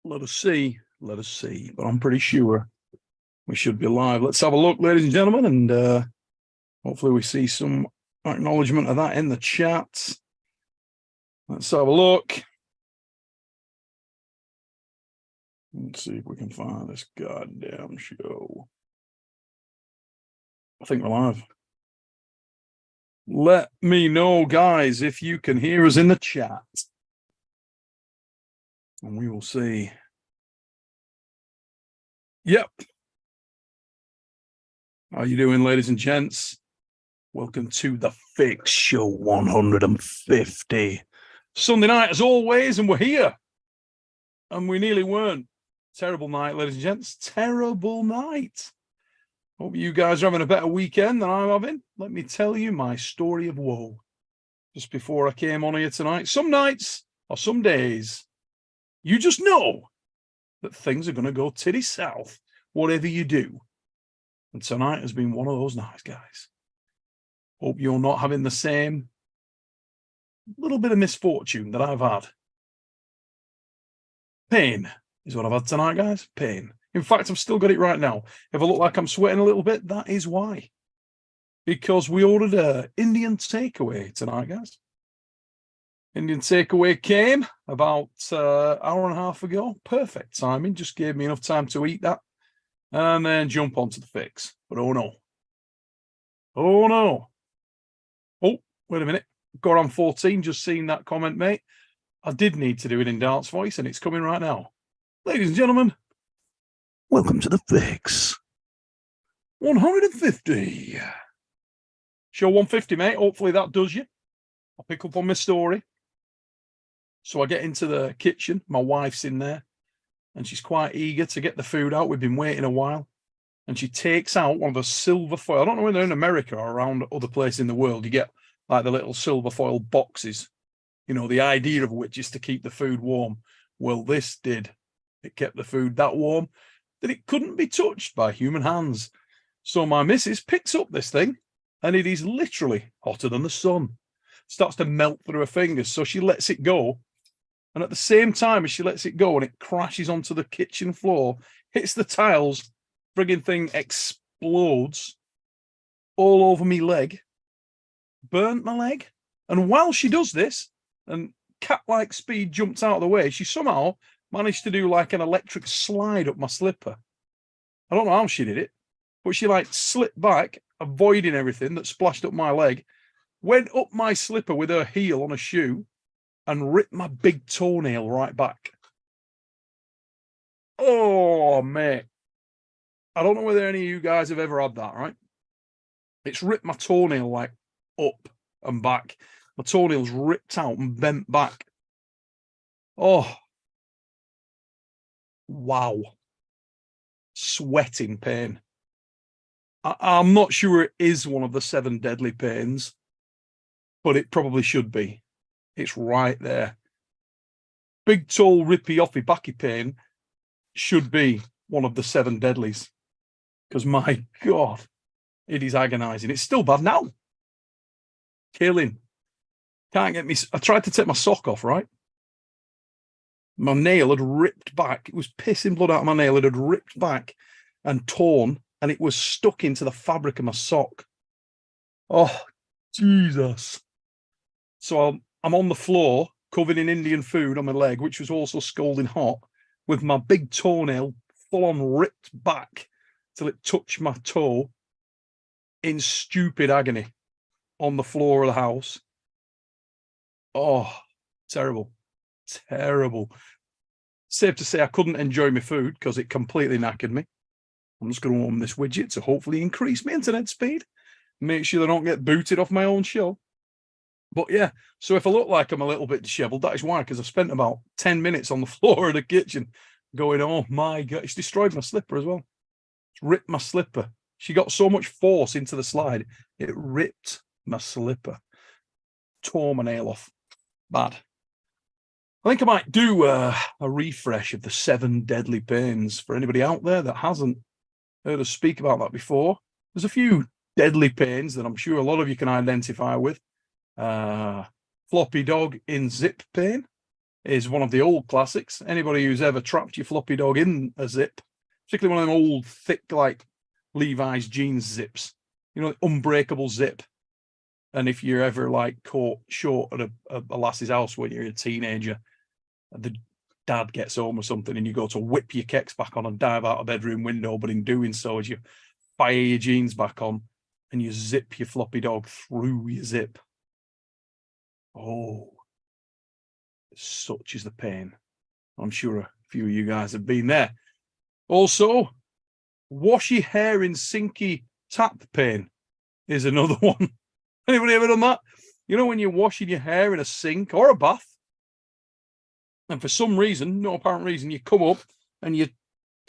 Let us see. Let us see. But I'm pretty sure we should be live. Let's have a look, ladies and gentlemen, and hopefully we see some acknowledgement of that in the chat. Let's have a look. Let's see if we can find this goddamn show. I think we're live. Let me know, guys, if you can hear us in the chat. And we will see. Yep. How are you doing, ladies and gents? Welcome to the Fix Show 150. Sunday night, as always, and we're here. And we nearly weren't. Terrible night, ladies and gents. Terrible night. Hope you guys are having a better weekend than I'm having. Let me tell you my story of woe. Just before I came on here tonight. Some nights or some days, you just know that things are going to go titty south, whatever you do. And tonight has been one of those nights, guys. Hope you're not having the same little bit of misfortune that I've had. Pain is what I've had tonight, guys. Pain. In fact, I've still got it right now. If I look like I'm sweating a little bit, that is why. Because we ordered an Indian takeaway tonight, guys. Indian takeaway came about an hour and a half ago. Perfect timing. Just gave me enough time to eat that. And then jump onto the fix. But oh no. Oh no. Oh, wait a minute. Goran 14, just seen that comment, mate. I did need to do it in dance voice, and it's coming right now. Ladies and gentlemen, welcome to the Fix 150. Show 150, mate. Hopefully that does you. I'll pick up on my story. So I get into the kitchen. My wife's in there, and she's quite eager to get the food out. We've been waiting a while. And she takes out one of the silver foil. I don't know whether in America or around other places in the world, you get like the little silver foil boxes. You know, the idea of which is to keep the food warm. Well, this did. It kept the food that warm that it couldn't be touched by human hands. So my missus picks up this thing, and it is literally hotter than the sun. Starts to melt through her fingers, so she lets it go. And at the same time as she lets it go and it crashes onto the kitchen floor, hits the tiles, frigging thing explodes all over me leg, burnt my leg. And while she does this, and cat-like speed jumped out of the way, she somehow managed to do like an electric slide up my slipper. I don't know how she did it, but she like slipped back, avoiding everything that splashed up my leg, went up my slipper with her heel on a shoe, and ripped my big toenail right back. Oh, mate. I don't know whether any of you guys have ever had that, right? It's ripped my toenail like up and back. My toenail's ripped out and bent back. Oh. Wow. Sweating pain. I'm not sure it is one of the 7 deadly pains, but it probably should be. It's right there. Big, tall, rippy, offy, backy pain should be one of the 7 deadlies. Because, my God, it is agonizing. It's still bad now. Killing. Can't get me. I tried to take my sock off, right? My nail had ripped back. It was pissing blood out of my nail. It had ripped back and torn, and it was stuck into the fabric of my sock. Oh, Jesus. So I'm on the floor, covered in Indian food on my leg, which was also scalding hot, with my big toenail full on ripped back till it touched my toe in stupid agony on the floor of the house. Oh, terrible. Terrible. Safe to say I couldn't enjoy my food because it completely knackered me. I'm just going to open this widget to hopefully increase my internet speed. Make sure I don't get booted off my own show. But yeah, so if I look like I'm a little bit disheveled, that is why, because I've spent about 10 minutes on the floor of the kitchen going, oh my God, it's destroyed my slipper as well. It's ripped my slipper. She got so much force into the slide, it ripped my slipper. Tore my nail off. Bad. I think I might do a refresh of the 7 deadly pains for anybody out there that hasn't heard us speak about that before. There's a few deadly pains that I'm sure a lot of you can identify with. Floppy dog in zip pain. is one of the old classics. Anybody who's ever trapped your floppy dog in a zip, particularly one of them old, thick, like Levi's jeans zips, you know, unbreakable zip. And if you're ever like caught short at a lass's house when you're a teenager, the dad gets home or something, and you go to whip your kecks back on and dive out a bedroom window, but in doing so, as you fire your jeans back on and you zip your floppy dog through your zip. Oh, such is the pain. I'm sure a few of you guys have been there. Also, washy hair in sinky tap pain is another one. Anybody ever done that? You know, when you're washing your hair in a sink or a bath, and for some reason, no apparent reason, you come up and you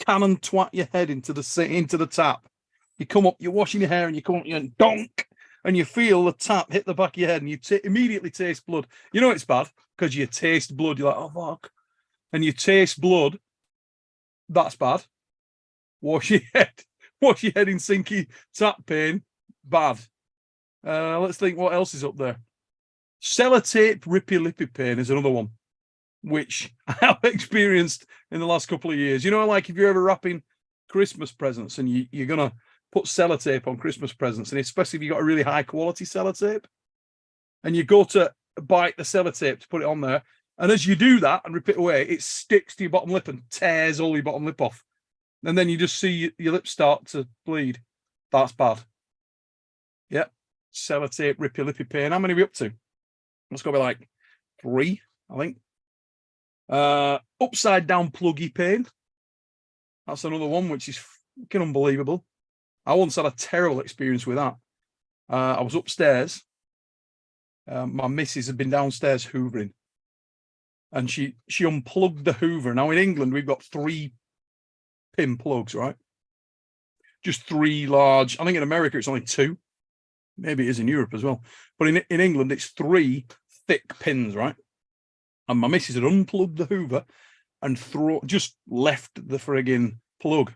cannon twat your head into the tap. You come up, you're washing your hair, and you come up, and donk, and you feel the tap hit the back of your head, and you immediately taste blood. You know it's bad because you taste blood. You're like, oh fuck, and you taste blood. That's bad. Wash your head in sinky tap pain. Bad. Let's think what else is up there. Sellotape rippy lippy pain is another one, which I have experienced in the last couple of years. You know, like if you're ever wrapping Christmas presents and you're going to put sellotape on Christmas presents, and especially if you've got a really high quality sellotape, and you go to bite the sellotape to put it on there, and as you do that and rip it away, it sticks to your bottom lip and tears all your bottom lip off. And then you just see your lips start to bleed. That's bad. Yep. Sellotape, rippy lippy pain. How many are we up to? Let's go with like 3, I think. Upside down pluggy pain. That's another one which is fucking unbelievable. I once had a terrible experience with that. I was upstairs. My missus had been downstairs hoovering, and she unplugged the hoover. Now in England we've got 3 pin plugs, right? Just 3 large. I think in America it's only 2. Maybe it is in Europe as well. But in England it's 3 thick pins, right? And my missus had unplugged the hoover and just left the frigging plug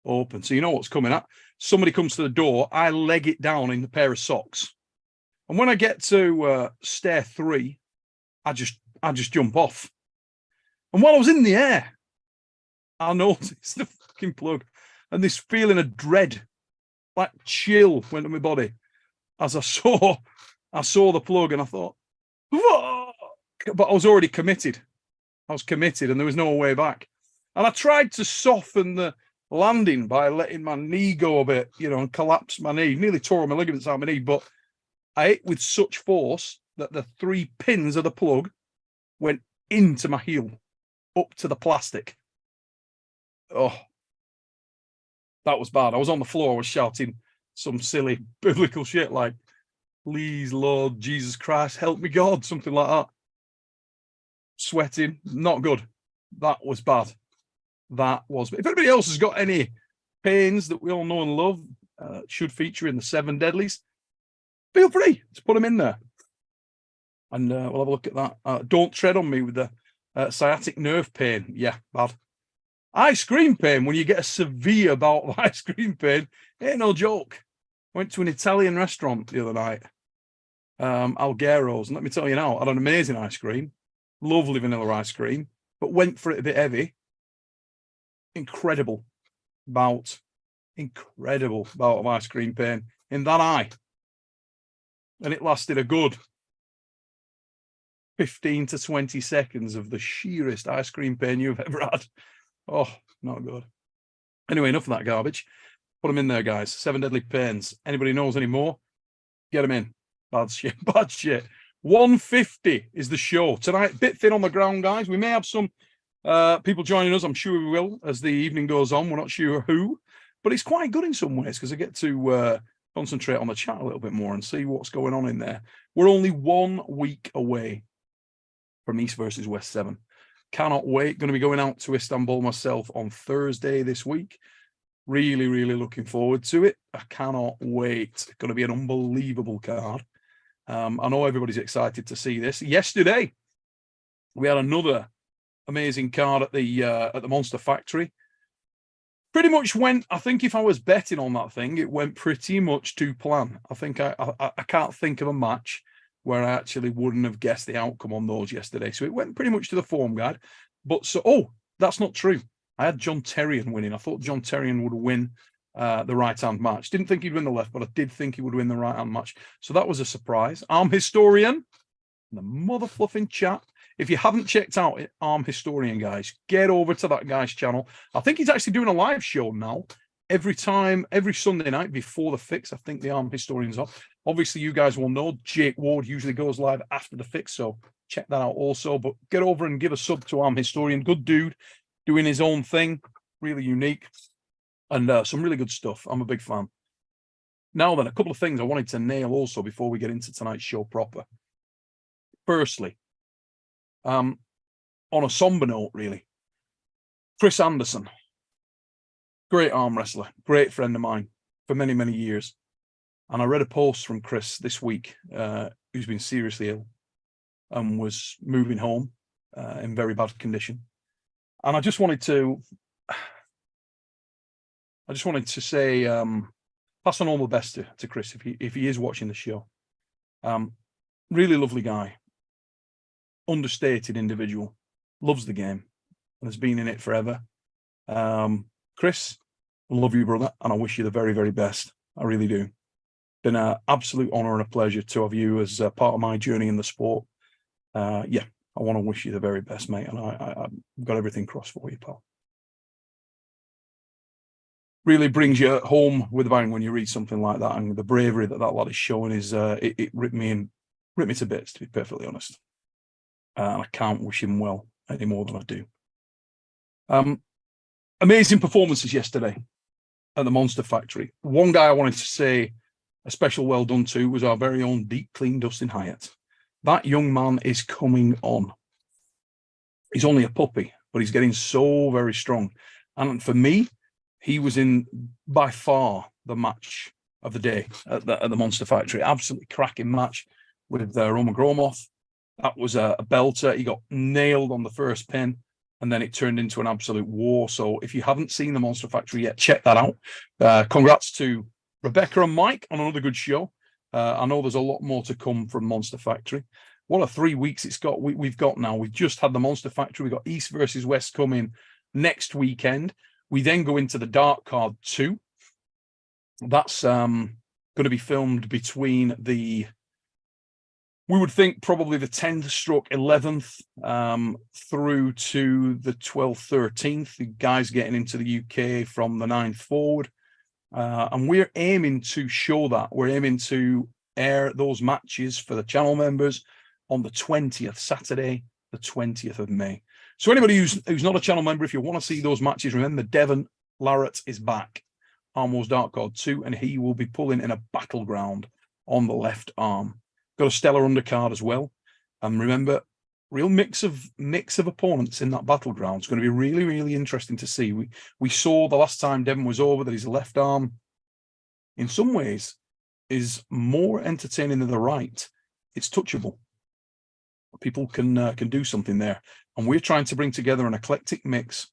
open. So you know what's coming up. Somebody comes to the door, I leg it down in a pair of socks. And when I get to stair 3, I just jump off. And while I was in the air, I noticed the fucking plug, and this feeling of dread, like chill, went to my body as I saw the plug, and I thought, fuck! But I was already committed. I was committed, and there was no way back. And I tried to soften the landing by letting my knee go a bit, you know, and collapse my knee. Nearly tore my ligaments out of my knee, but I hit with such force that the 3 pins of the plug went into my heel, up to the plastic. Oh, that was bad. I was on the floor, I was shouting some silly biblical shit like, please, Lord Jesus Christ, help me, God, something like that. Sweating, not good. That was bad. That was. If anybody else has got any pains that we all know and love, should feature in the 7 deadlies, feel free to put them in there. And we'll have a look at that. Don't tread on me with the sciatic nerve pain. Yeah, bad. Ice cream pain, when you get a severe bout of ice cream pain, ain't no joke. Went to an Italian restaurant the other night, Algero's, and let me tell you now, I had an amazing ice cream, lovely vanilla ice cream, but went for it a bit heavy. Incredible bout of ice cream pain in that eye. And it lasted a good 15 to 20 seconds of the sheerest ice cream pain you've ever had. Oh, not good. Anyway, enough of that garbage. Put them in there, guys. 7 deadly pains. Anybody knows any more? Get them in. Bad shit. Bad shit. 150 is the show tonight. Bit thin on the ground, guys. We may have some people joining us. I'm sure we will as the evening goes on. We're not sure who, but it's quite good in some ways because I get to concentrate on the chat a little bit more and see what's going on in there. We're only 1 week away from East versus West 7. Cannot wait. Going to be going out to Istanbul myself on Thursday this week. Really, really looking forward to it. I cannot wait. It's going to be an unbelievable card. I know everybody's excited to see this. Yesterday, we had another amazing card at the Monster Factory. Pretty much went, I think if I was betting on that thing, it went pretty much to plan. I think I can't think of a match where I actually wouldn't have guessed the outcome on those yesterday. So it went pretty much to the form guide. But so, that's not true. I had John Terrian winning. I thought John Terrian would win the right-hand match. Didn't think he'd win the left, but I did think he would win the right-hand match. So that was a surprise. Arm Historian, the mother fluffing chat. If you haven't checked out Arm Historian, guys, get over to that guy's channel. I think he's actually doing a live show now. Every Sunday night before the fix, I think the Arm Historian's on. Obviously, you guys will know Jake Ward usually goes live after the fix, so check that out also. But get over and give a sub to Arm Historian. Good dude, doing his own thing, really unique, and some really good stuff. I'm a big fan. Now then, a couple of things I wanted to nail also before we get into tonight's show proper. Firstly, on a somber note, really, Chris Anderson, great arm wrestler, great friend of mine for many, many years. And I read a post from Chris this week, who's been seriously ill and was moving home in very bad condition. And I just wanted to say, pass on all the best to Chris if he is watching the show. Really lovely guy, understated individual, loves the game and has been in it forever. Chris, I love you, brother, and I wish you the very, very best. I really do. Been an absolute honor and a pleasure to have you as part of my journey in the sport. Yeah, I want to wish you the very best, mate, and I've got everything crossed for you, pal. Really brings you home with a bang when you read something like that, and the bravery that lad is showing is it ripped me to bits, to be perfectly honest. And I can't wish him well any more than I do. Amazing performances yesterday at the Monster Factory. One guy I wanted to say a special well done to was our very own Deep Clean Dustin Hyatt. That young man is coming on. He's only a puppy, but he's getting so very strong. And for me, he was in by far the match of the day at the Monster Factory. Absolutely cracking match with Roman Gromov. That was a belter. He got nailed on the first pin, and then it turned into an absolute war. So if you haven't seen the Monster Factory yet, check that out. Congrats to Rebecca and Mike on another good show. I know there's a lot more to come from Monster Factory. What a 3 weeks we've got now. We've just had the Monster Factory. We've got East versus West coming next weekend. We then go into the Dark Card 2. That's going to be filmed between we would think probably the 10th stroke 11th through to the 12th, 13th. The guys getting into the UK from the 9th forward. And we're aiming to show that. We're aiming to air those matches for the channel members on the 20th, Saturday, the 20th of May. So anybody who's not a channel member, if you want to see those matches, remember Devon Larratt is back. Armwars Dark Card 2, and he will be pulling in a battleground on the left arm. Got a stellar undercard as well. And remember, real mix of opponents in that battleground. It's going to be really, really interesting to see. We saw the last time Devon was over that his left arm, in some ways, is more entertaining than the right. It's touchable. People can do something there. And we're trying to bring together an eclectic mix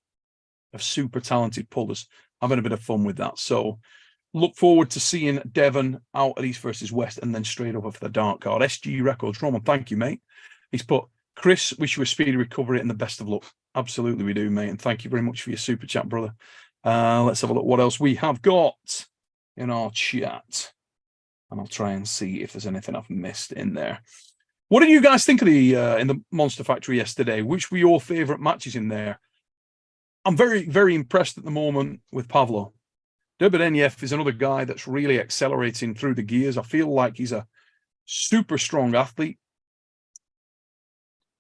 of super talented pullers. Having a bit of fun with that. So look forward to seeing Devon out at East versus West and then straight over for the Dark Card. SG Records, Roman, thank you, mate. He's put, Chris, wish you a speedy recovery and the best of luck. Absolutely we do, mate. And thank you very much for your super chat, brother. Let's have a look what else we have got in our chat. And I'll try and see if there's anything I've missed in there. What did you guys think of the in the Monster Factory yesterday? Which were your favourite matches in there? I'm very, very impressed at the moment with Pavlo. Derbedeniev is another guy that's really accelerating through the gears. I feel like he's a super strong athlete.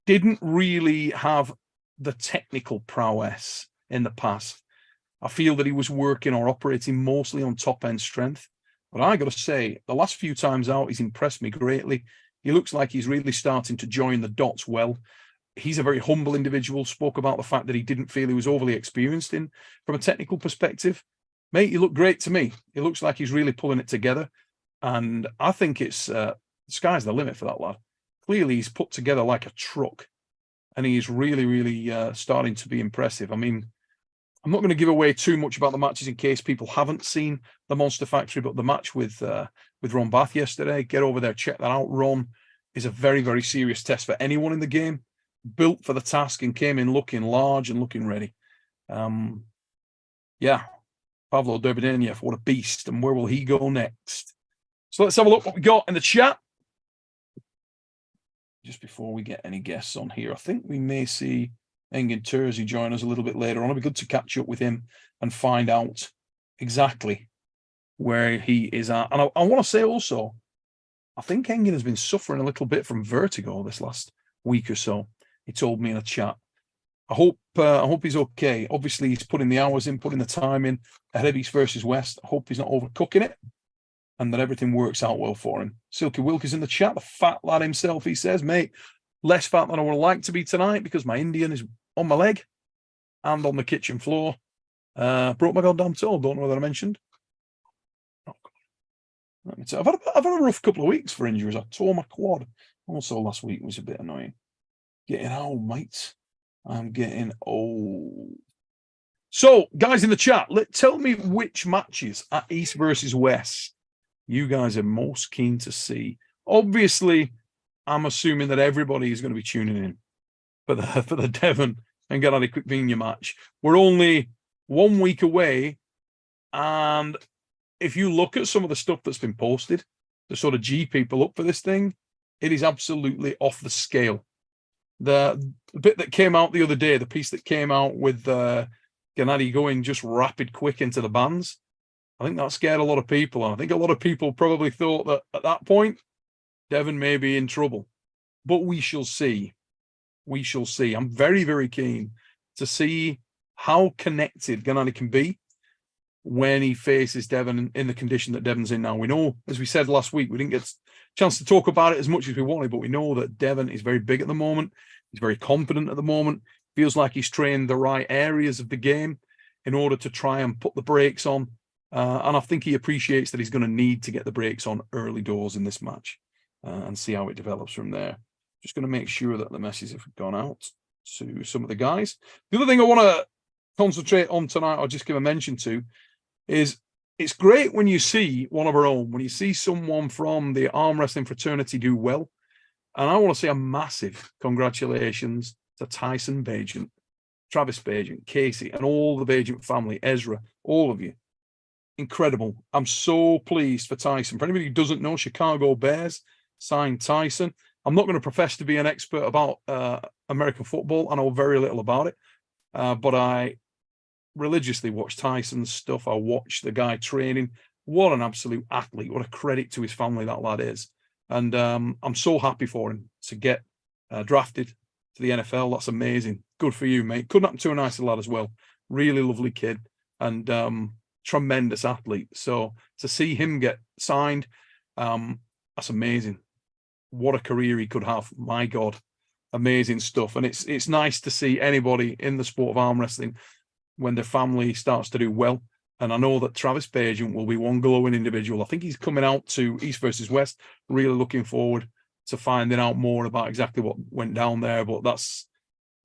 Didn't really have the technical prowess in the past. I feel that he was working or operating mostly on top-end strength. But I got to say, the last few times out, he's impressed me greatly. He looks like he's really starting to join the dots well. He's a very humble individual, spoke about the fact that he didn't feel he was overly experienced from a technical perspective. Mate, you look great to me. It looks like he's really pulling it together. And I think it's the sky's the limit for that lad. Clearly, he's put together like a truck. And he's really, really starting to be impressive. I mean, I'm not going to give away too much about the matches in case people haven't seen the Monster Factory, but the match with Ron Bath yesterday, get over there, check that out, Ron. is a very, very serious test for anyone in the game. Built for the task and came in looking large and looking ready. Yeah, Pavlo Derbedeniev, what a beast. And where will he go next? So let's have a look what we got in the chat. Just before we get any guests on here, I think we may see Engin Terzi join us a little bit later on. It'll be good to catch up with him and find out exactly where he is at. And I want to say also, I think Engin has been suffering a little bit from vertigo this last week or so. He told me in a chat. I hope he's okay. Obviously, he's putting the hours in, putting the time in ahead of East versus West. I hope he's not overcooking it and that everything works out well for him. Silky Wilk is in the chat, the fat lad himself. He says, mate, less fat than I would like to be tonight because my Indian is on my leg and on the kitchen floor. Broke my goddamn toe. Don't know whether I mentioned. Oh, let me tell you, I've had a rough couple of weeks for injuries. I tore my quad. Also, last week was a bit annoying. Getting old, mates. I'm getting old. So, guys in the chat, tell me which matches at East versus West you guys are most keen to see. Obviously, I'm assuming that everybody is going to be tuning in for the Devon and GENADI KVIKVINIA match. We're only 1 week away, and if you look at some of the stuff that's been posted to sort of G people up for this thing, it is absolutely off the scale. The bit that came out the other day, the piece that came out with GENADI going just rapid quick into the bands, I think that scared a lot of people. And I think a lot of people probably thought that at that point, Devon may be in trouble. But we shall see. We shall see. I'm very, very keen to see how connected GENADI can be when he faces Devon in the condition that Devon's in now. We know, as we said last week, we didn't get a chance to talk about it as much as we wanted, but we know that Devon is very big at the moment. He's very confident at the moment. Feels like he's trained the right areas of the game in order to try and put the brakes on. And I think he appreciates that he's going to need to get the brakes on early doors in this match and see how it develops from there. Just going to make sure that the messages have gone out to some of the guys. The other thing I want to concentrate on tonight, or just give a mention to, is it's great when you see one of our own, when you see someone from the arm wrestling fraternity do well. And I want to say a massive congratulations to Tyson Bajent, Travis Bajent, Casey, and all the Bajent family, Ezra, all of you. Incredible. I'm so pleased for Tyson. For anybody who doesn't know, Chicago Bears signed Tyson. I'm not going to profess to be an expert about American football. I know very little about it, but I religiously watch Tyson's stuff. I watch the guy training. What an absolute athlete. What a credit to his family that lad is. And I'm so happy for him to get drafted to the NFL. That's amazing. Good for you, mate. Couldn't happen to a nicer lad as well. Really lovely kid and tremendous athlete. So to see him get signed, that's amazing. What a career he could have. My God. Amazing stuff. And it's nice to see anybody in the sport of arm wrestling when their family starts to do well. And I know that Travis Bajent will be one glowing individual. I think he's coming out to East versus West. Really looking forward to finding out more about exactly what went down there. But that's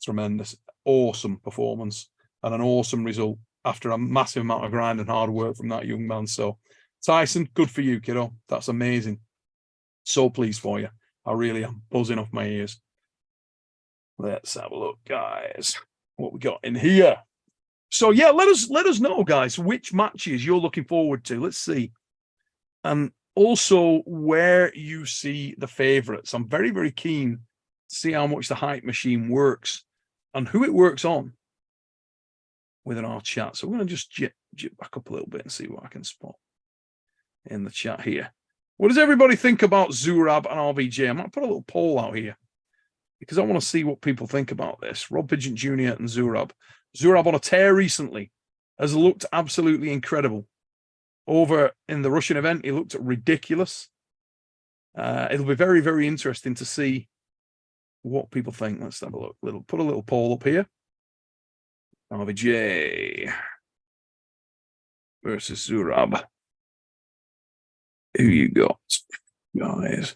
tremendous. Awesome performance and an awesome result after a massive amount of grind and hard work from that young man. So, Tyson, good for you, kiddo. That's amazing. So pleased for you. I really am buzzing off my ears. Let's have a look, guys. What we got in here. So yeah, let us know, guys, which matches you're looking forward to. Let's see. And also where you see the favorites. I'm very, very keen to see how much the hype machine works and who it works on within our chat. So we're going to just jip back up a little bit and see what I can spot in the chat here. What does everybody think about Zurab and RVJ? I might put a little poll out here because I want to see what people think about this. Rob Pidgeon Jr. and Zurab. Zurab on a tear recently has looked absolutely incredible. Over in the Russian event, he looked ridiculous. It'll be very, very interesting to see what people think. Let's have a look. Put a little poll up here. RVJ versus Zurab. Who you got, guys?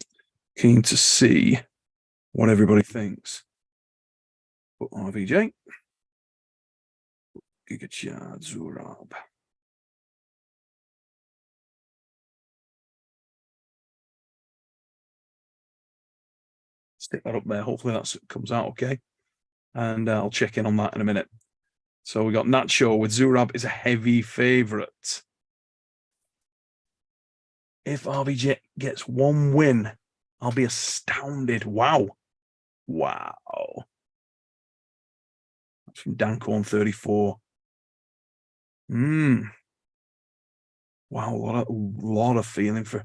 Keen to see what everybody thinks. Put RVJ. Giga Zurab. Stick that up there. Hopefully that comes out okay. And I'll check in on that in a minute. So we got Nacho with Zurab is a heavy favourite. If RVJ gets one win, I'll be astounded. Wow. Wow. That's from Dancorn 34. Wow, a lot of feeling for.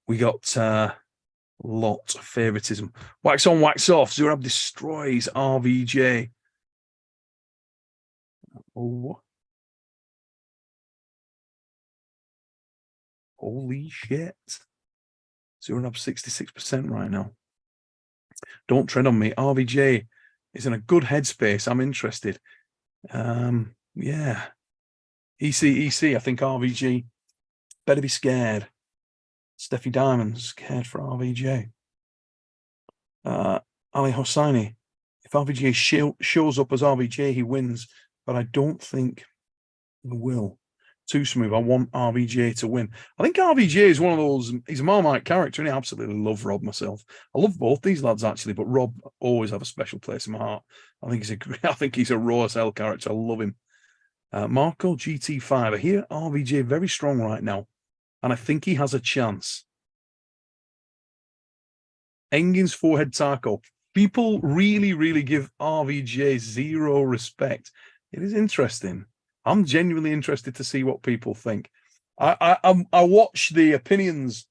We got lot of favoritism. Wax on, wax off. Zurab destroys RVJ. Oh, holy shit! Zurab 66% right now. Don't tread on me. RVJ is in a good headspace. I'm interested. Yeah. EC. I think RVJ better be scared. Steffi Diamond's scared for RVJ. Ali Hosseini. If RVJ shows up as RVJ, he wins, but I don't think he will. Too smooth. I want RVJ to win. I think RVJ is one of those, he's a Marmite character, and I absolutely love Rob myself. I love both these lads, actually, but Rob always have a special place in my heart. I think he's a raw as hell character. I love him. Marco GT5. I hear RVJ very strong right now, and I think he has a chance. Engin's forehead taco. People really, really give RVJ zero respect. It is interesting. I'm genuinely interested to see what people think. I watch the opinions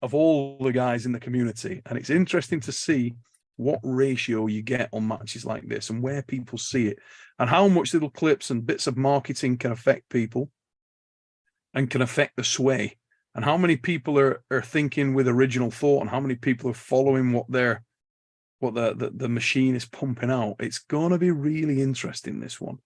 of all the guys in the community, and it's interesting to see what ratio you get on matches like this and where people see it and how much little clips and bits of marketing can affect people and can affect the sway, and how many people are thinking with original thought and how many people are following what the machine is pumping out. It's going to be really interesting, this one.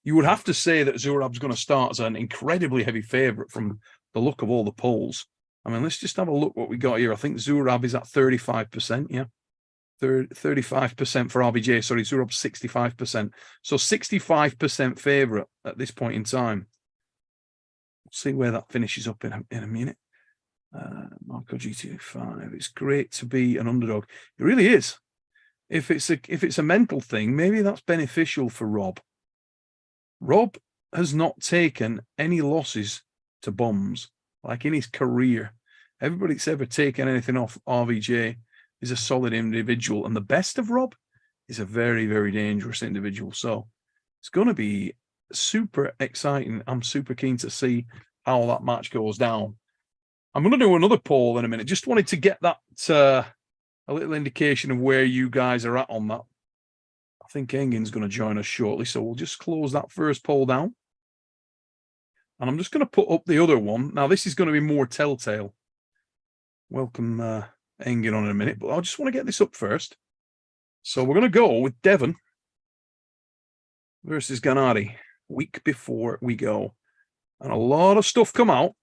You would have to say that Zurab's going to start as an incredibly heavy favourite from the look of all the polls. I mean, let's just have a look what we got here. I think Zurab is at 35%, yeah. 35% for RVJ. Sorry, Zurab's 65%. So 65% favourite at this point in time. We'll see where that finishes up in a minute. Marco GT5. It's great to be an underdog. It really is. If it's a mental thing, maybe that's beneficial for Rob. Rob has not taken any losses to bombs, like in his career. Everybody that's ever taken anything off RVJ is a solid individual, and the best of Rob is a very, very dangerous individual. So it's going to be super exciting. I'm super keen to see how that match goes down. I'm going to do another poll in a minute. Just wanted to get that a little indication of where you guys are at on that. I think Engin's going to join us shortly, so we'll just close that first poll down. And I'm just going to put up the other one. Now, this is going to be more telltale. Welcome Engin on in a minute, but I just want to get this up first. So we're going to go with Devon versus GENADI, week before we go. And a lot of stuff come out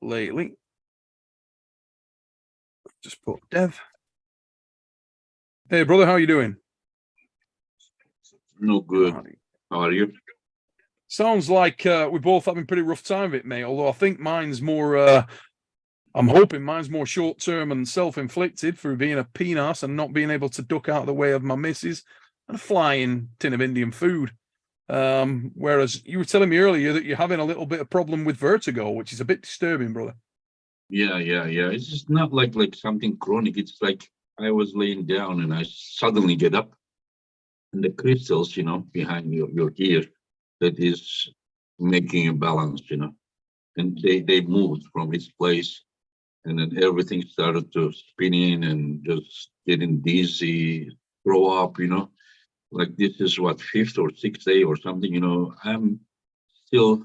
lately. Just put Dev. Hey, brother, how you doing? No good. How are you? Sounds like we're both having a pretty rough time of it, mate. Although I think mine's more, I'm hoping mine's more short-term and self-inflicted for being a penis and not being able to duck out of the way of my missus and a flying tin of Indian food. Whereas you were telling me earlier that you're having a little bit of problem with vertigo, which is a bit disturbing, brother. Yeah. It's just not like something chronic. It's like I was laying down and I suddenly get up, and the crystals, behind your ear, that is making a balance, and they moved from its place, and then everything started to spinning and just getting dizzy, throw up, like this is what, 5th or 6th day or something, I'm still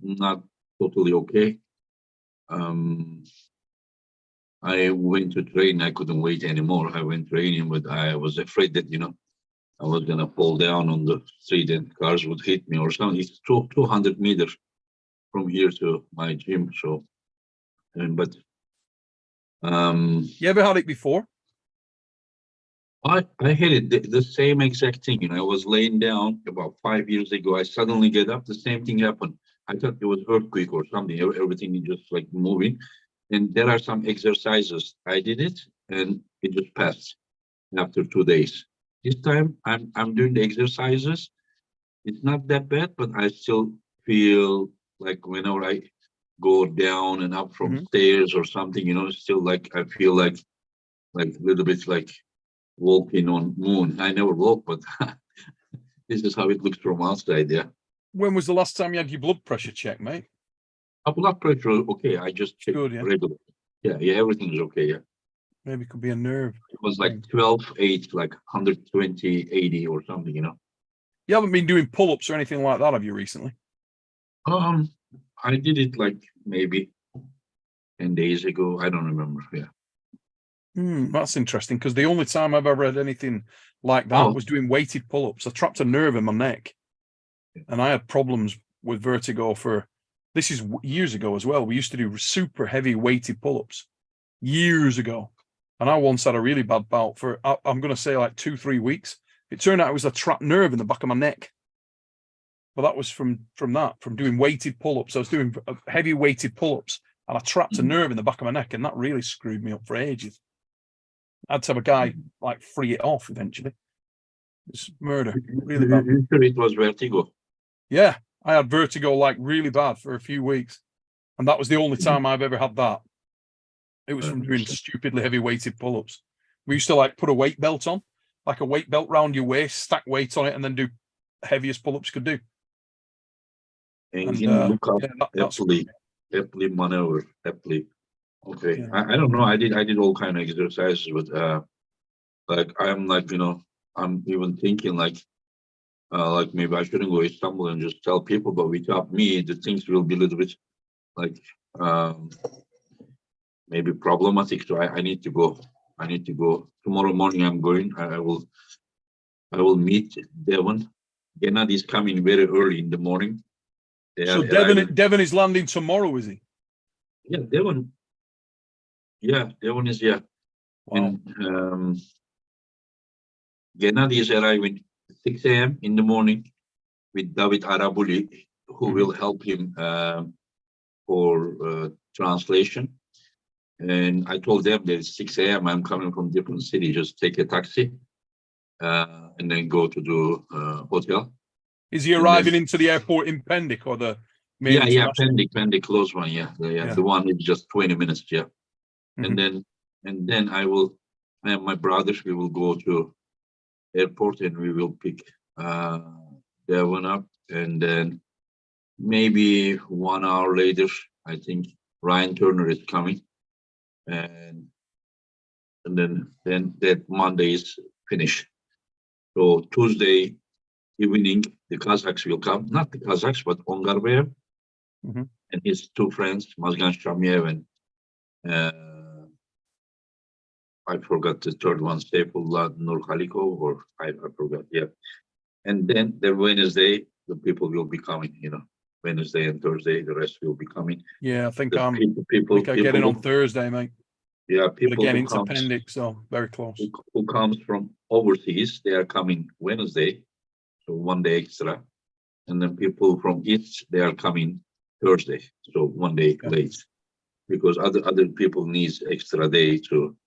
not totally okay. I went to train. I couldn't wait anymore. I went training, but I was afraid that, I was going to fall down on the street and cars would hit me or something. It's 200 meters from here to my gym. So, but. You ever had it before? I had it the same exact thing. I was laying down about 5 years ago. I suddenly get up. The same thing happened. I thought it was earthquake or something. Everything is just like moving. And there are some exercises. I did it and it just passed after 2 days. This time I'm doing the exercises. It's not that bad, but I still feel like whenever I go down and up from stairs or something, you know, still like I feel like a little bit like walking on moon. I never walk, but this is how it looks from outside. Yeah. When was the last time you had your blood pressure checked, mate? Blood pressure, okay. I just checked Good, yeah. regularly. Yeah, everything is okay. Yeah. Maybe it could be a nerve. It was like 12/8, like 120/80 or something, you know. You haven't been doing pull-ups or anything like that, have you, recently? I did it like maybe 10 days ago. I don't remember. Yeah. That's interesting, because the only time I've ever had anything like that was doing weighted pull-ups. I trapped a nerve in my neck, and I had problems with vertigo this is years ago as well. We used to do super heavy weighted pull-ups years ago. And I once had a really bad bout for, I'm going to say like 2-3 weeks. It turned out it was a trapped nerve in the back of my neck. But that was from doing weighted pull-ups. I was doing heavy weighted pull-ups, and I trapped a nerve in the back of my neck, and that really screwed me up for ages. I had to have a guy like free it off eventually. It's murder, really bad. It was vertigo. Yeah, I had vertigo like really bad for a few weeks, and that was the only time I've ever had that. It was from doing stupidly heavy weighted pull-ups. We used to like put a weight belt on, like a weight belt round your waist, stack weight on it, and then do the heaviest pull-ups you could do. Engin, look up Epley maneuver, Epley. Okay, Yeah. I don't know. I did all kind of exercises, but like I'm like, you know, I'm even thinking like maybe I shouldn't go to Istanbul and just tell people, but without me, the things will be a little bit like maybe problematic. So I need to go. I need to go tomorrow morning. I'm going. I will meet Devon. GENADI is coming very early in the morning. So Devon is landing tomorrow, is he? Yeah, Devon. Yeah, Devon is Wow. And GENADI is arriving 6 a.m. in the morning with David Arabuli, who will help him for translation. And I told them that it's 6 a.m. I'm coming from different city. Just take a taxi and then go to the hotel. Is he arriving into the airport in Pendik or the main? Yeah, Pendik, close one. Yeah, the one is just 20 minutes. Yeah, and then I and my brothers, we will go to airport and we will pick Devon up, and then maybe 1 hour later, I think Ryan Turner is coming, and then that Monday is finished. So Tuesday evening, the Kazakhs will come, not the Kazakhs, but Ongarbaev and his two friends, Mazgan Shamiev and I forgot the third one, Saifullah Nurkhalikov, or I forgot, yeah. And then the Wednesday, the people will be coming, you know, Wednesday and Thursday, the rest will be coming. Yeah, I think I get in on Thursday, mate. Yeah, people again into Pendik, so very close. Who comes from overseas, they are coming Wednesday, so 1 day extra. And then people from East, they are coming Thursday, so 1 day late. Because other people needs extra day to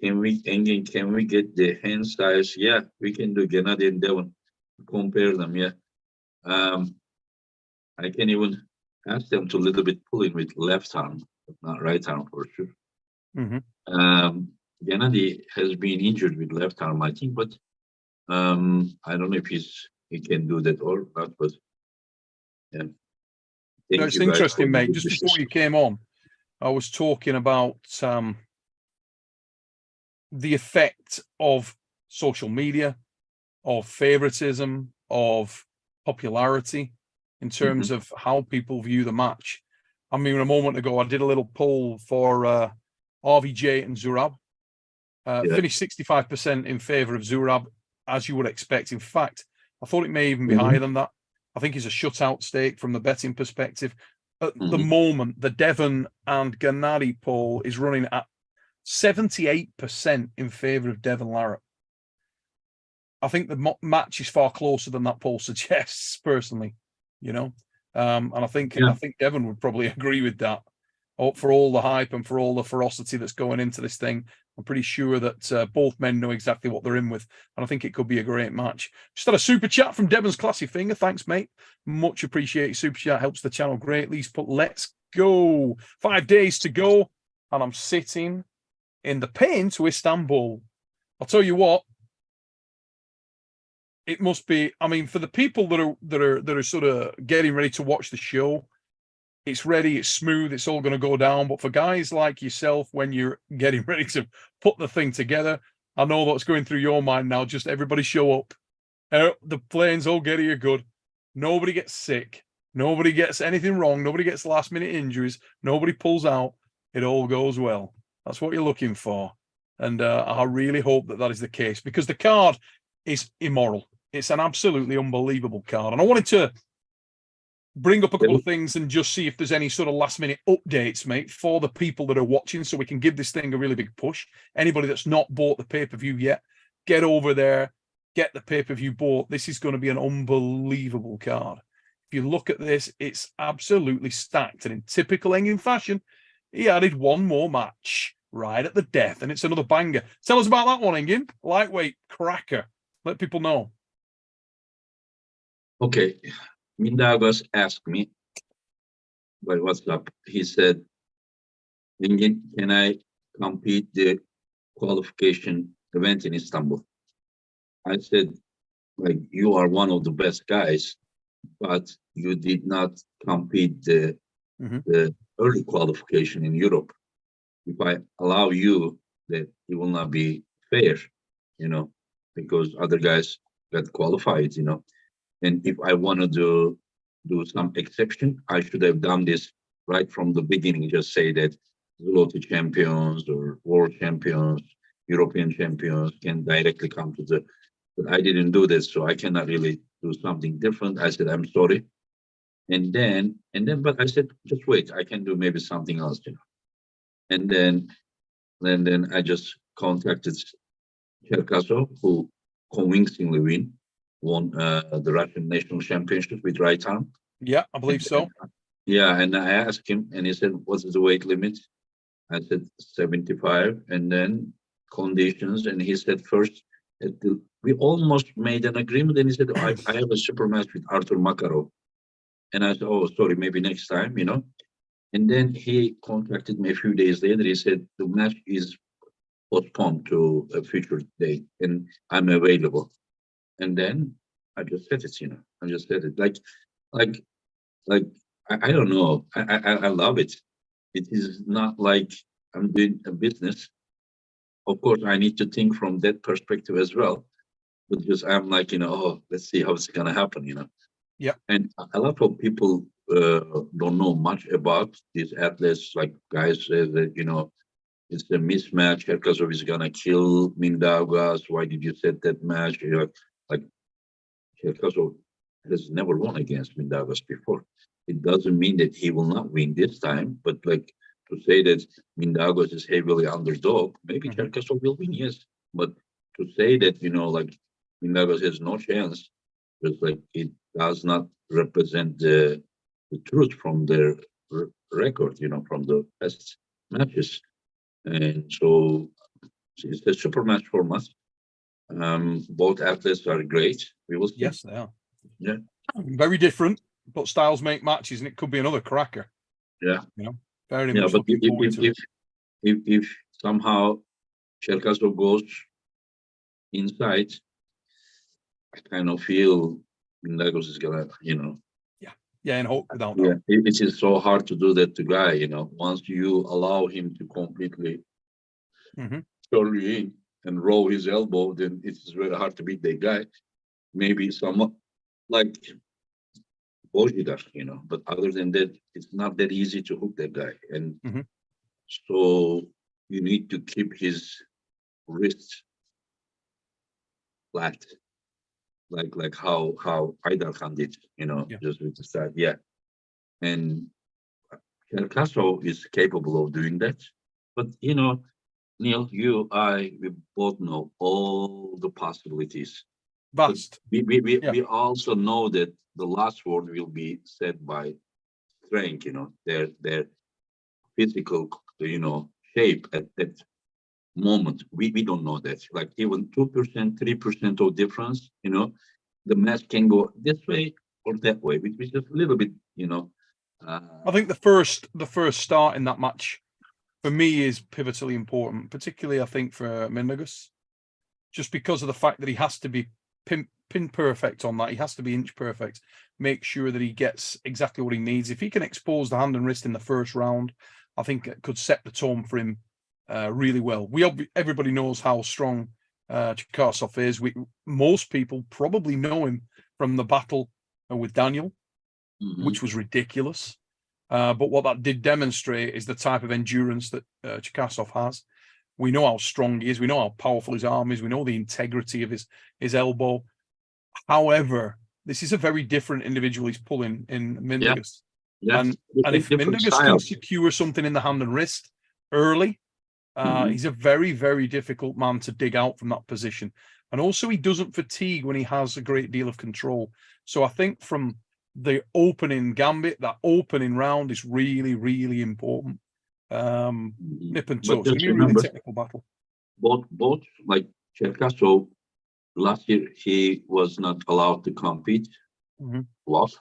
can we get the hand size? Yeah, we can do GENADI and Devon, compare them. Yeah, I can even ask them to a little bit pull in with left arm, but not right arm for sure. GENADI has been injured with left arm, I think, but I don't know if he can do that or not. But yeah, it's interesting, mate. Just before you came on, I was talking about the effect of social media, of favoritism, of popularity in terms of how people view the match. I mean, a moment ago, I did a little poll for RVJ and Zurab. Finished 65% in favor of Zurab, as you would expect. In fact, I thought it may even be higher than that. I think it's a shutout stake from the betting perspective. At the moment, the Devon and GENADI poll is running at 78% in favor of Devon Larratt. I think the match is far closer than that poll suggests, personally, you know. And I think Yeah. Devon would probably agree with that. For all the hype and for all the ferocity that's going into this thing, I'm pretty sure that both men know exactly what they're in with, and I think it could be a great match. Just had a super chat from Devon's Classy Finger. Thanks, mate. Much appreciated. Super chat helps the channel greatly. He's put, let's go. 5 days to go, and I'm sitting in the plane to Istanbul. I'll tell you what. It must be. I mean, for the people that are sort of getting ready to watch the show, it's ready, it's smooth, it's all going to go down. But for guys like yourself, when you're getting ready to put the thing together, I know what's going through your mind now. Just everybody show up. The plane's all get here good. Nobody gets sick. Nobody gets anything wrong. Nobody gets last minute injuries. Nobody pulls out. It all goes well. That's what you're looking for. And I really hope that is the case, because the card is immoral. It's an absolutely unbelievable card. And I wanted to bring up a couple of things and just see if there's any sort of last minute updates, mate, for the people that are watching, so we can give this thing a really big push. Anybody that's not bought the pay-per-view yet, get over there, get the pay-per-view bought. This is going to be an unbelievable card. If you look at this, it's absolutely stacked. And in typical Engin fashion, he added one more match right at the death, and it's another banger. Tell us about that one, Engin. Lightweight cracker. Let people know. Okay. Mindaugas asked me by WhatsApp. He said, Engin, can I compete the qualification event in Istanbul? I said, like, you are one of the best guys, but you did not compete the early qualification in Europe. If I allow you, that it will not be fair, because other guys got qualified, And if I want to do some exception, I should have done this right from the beginning. Just say that Zloty champions or world champions, European champions can directly come to the. But I didn't do this, so I cannot really do something different. I said, I'm sorry. And then, but I said, just wait. I can do maybe something else, And then I just contacted Chikasov, who convincingly won the Russian national championship with right arm. Yeah, I believe so. Yeah, and I asked him, and he said, "What's the weight limit?" I said 75, and then conditions, and he said first. We almost made an agreement, and he said, I have a super match with Artur Makarov. And I said, oh, sorry, maybe next time, And then he contacted me a few days later. He said, the match is postponed to a future date, and I'm available. And then I just said it, I just said it. Like I don't know. I love it. It is not like I'm doing a business. Of course, I need to think from that perspective as well. But just I'm like, oh, let's see how it's gonna happen, Yeah. And a lot of people don't know much about these athletes. Like guys say that, it's a mismatch. Chikasov is gonna kill Mindaugas. Why did you set that match? Like Chikasov has never won against Mindaugas before. It doesn't mean that he will not win this time, but like to say that Mindaugas is heavily underdog, maybe Chikasov will win, yes. But to say that, like Mindaugas has no chance, just like it does not represent the truth from their record, from the past matches. And so it's a super match for us. Both athletes are great. We will see. Yes, they are. Yeah. Very different, but styles make matches, and it could be another cracker. Yeah. Very much but looking forward to it. If somehow Chikasov goes inside, I kind of feel Mindaugas is gonna, Yeah, and hope without doubt. Yeah, it is so hard to do that to guy, Once you allow him to completely turn you in and roll his elbow, then it's very hard to beat that guy. Maybe someone like Bojidar, but other than that, it's not that easy to hook that guy. And so you need to keep his wrist flat, like how Haydar Khan did, just with the side. Yeah. And Chikasov is capable of doing that. But, Neil, you, we both know all the possibilities vast. Yeah. We also know that the last word will be said by strength, their physical, shape at that moment. We don't know that. Like even 2%, 3% of difference, the match can go this way or that way, which is just a little bit, I think the first start in that match for me is pivotally important, particularly I think for Mindaugas, just because of the fact that he has to be pin perfect on that. He has to be inch perfect. Make sure that he gets exactly what he needs. If he can expose the hand and wrist in the first round, I think it could set the tone for him really well. Everybody knows how strong Chikasov is. Most people probably know him from the battle with Daniel, which was ridiculous. But what that did demonstrate is the type of endurance that Chikasov has. We know how strong he is. We know how powerful his arm is. We know the integrity of his elbow. However, this is a very different individual he's pulling in Mindaugas. Yeah. And if Mindaugas can secure something in the hand and wrist early, he's a very, very difficult man to dig out from that position. And also he doesn't fatigue when he has a great deal of control. So I think from the opening gambit, that opening round is really, really important. Nip and toe. It's going to be a really technical battle. Both like Chikasov, last year he was not allowed to compete. Lost.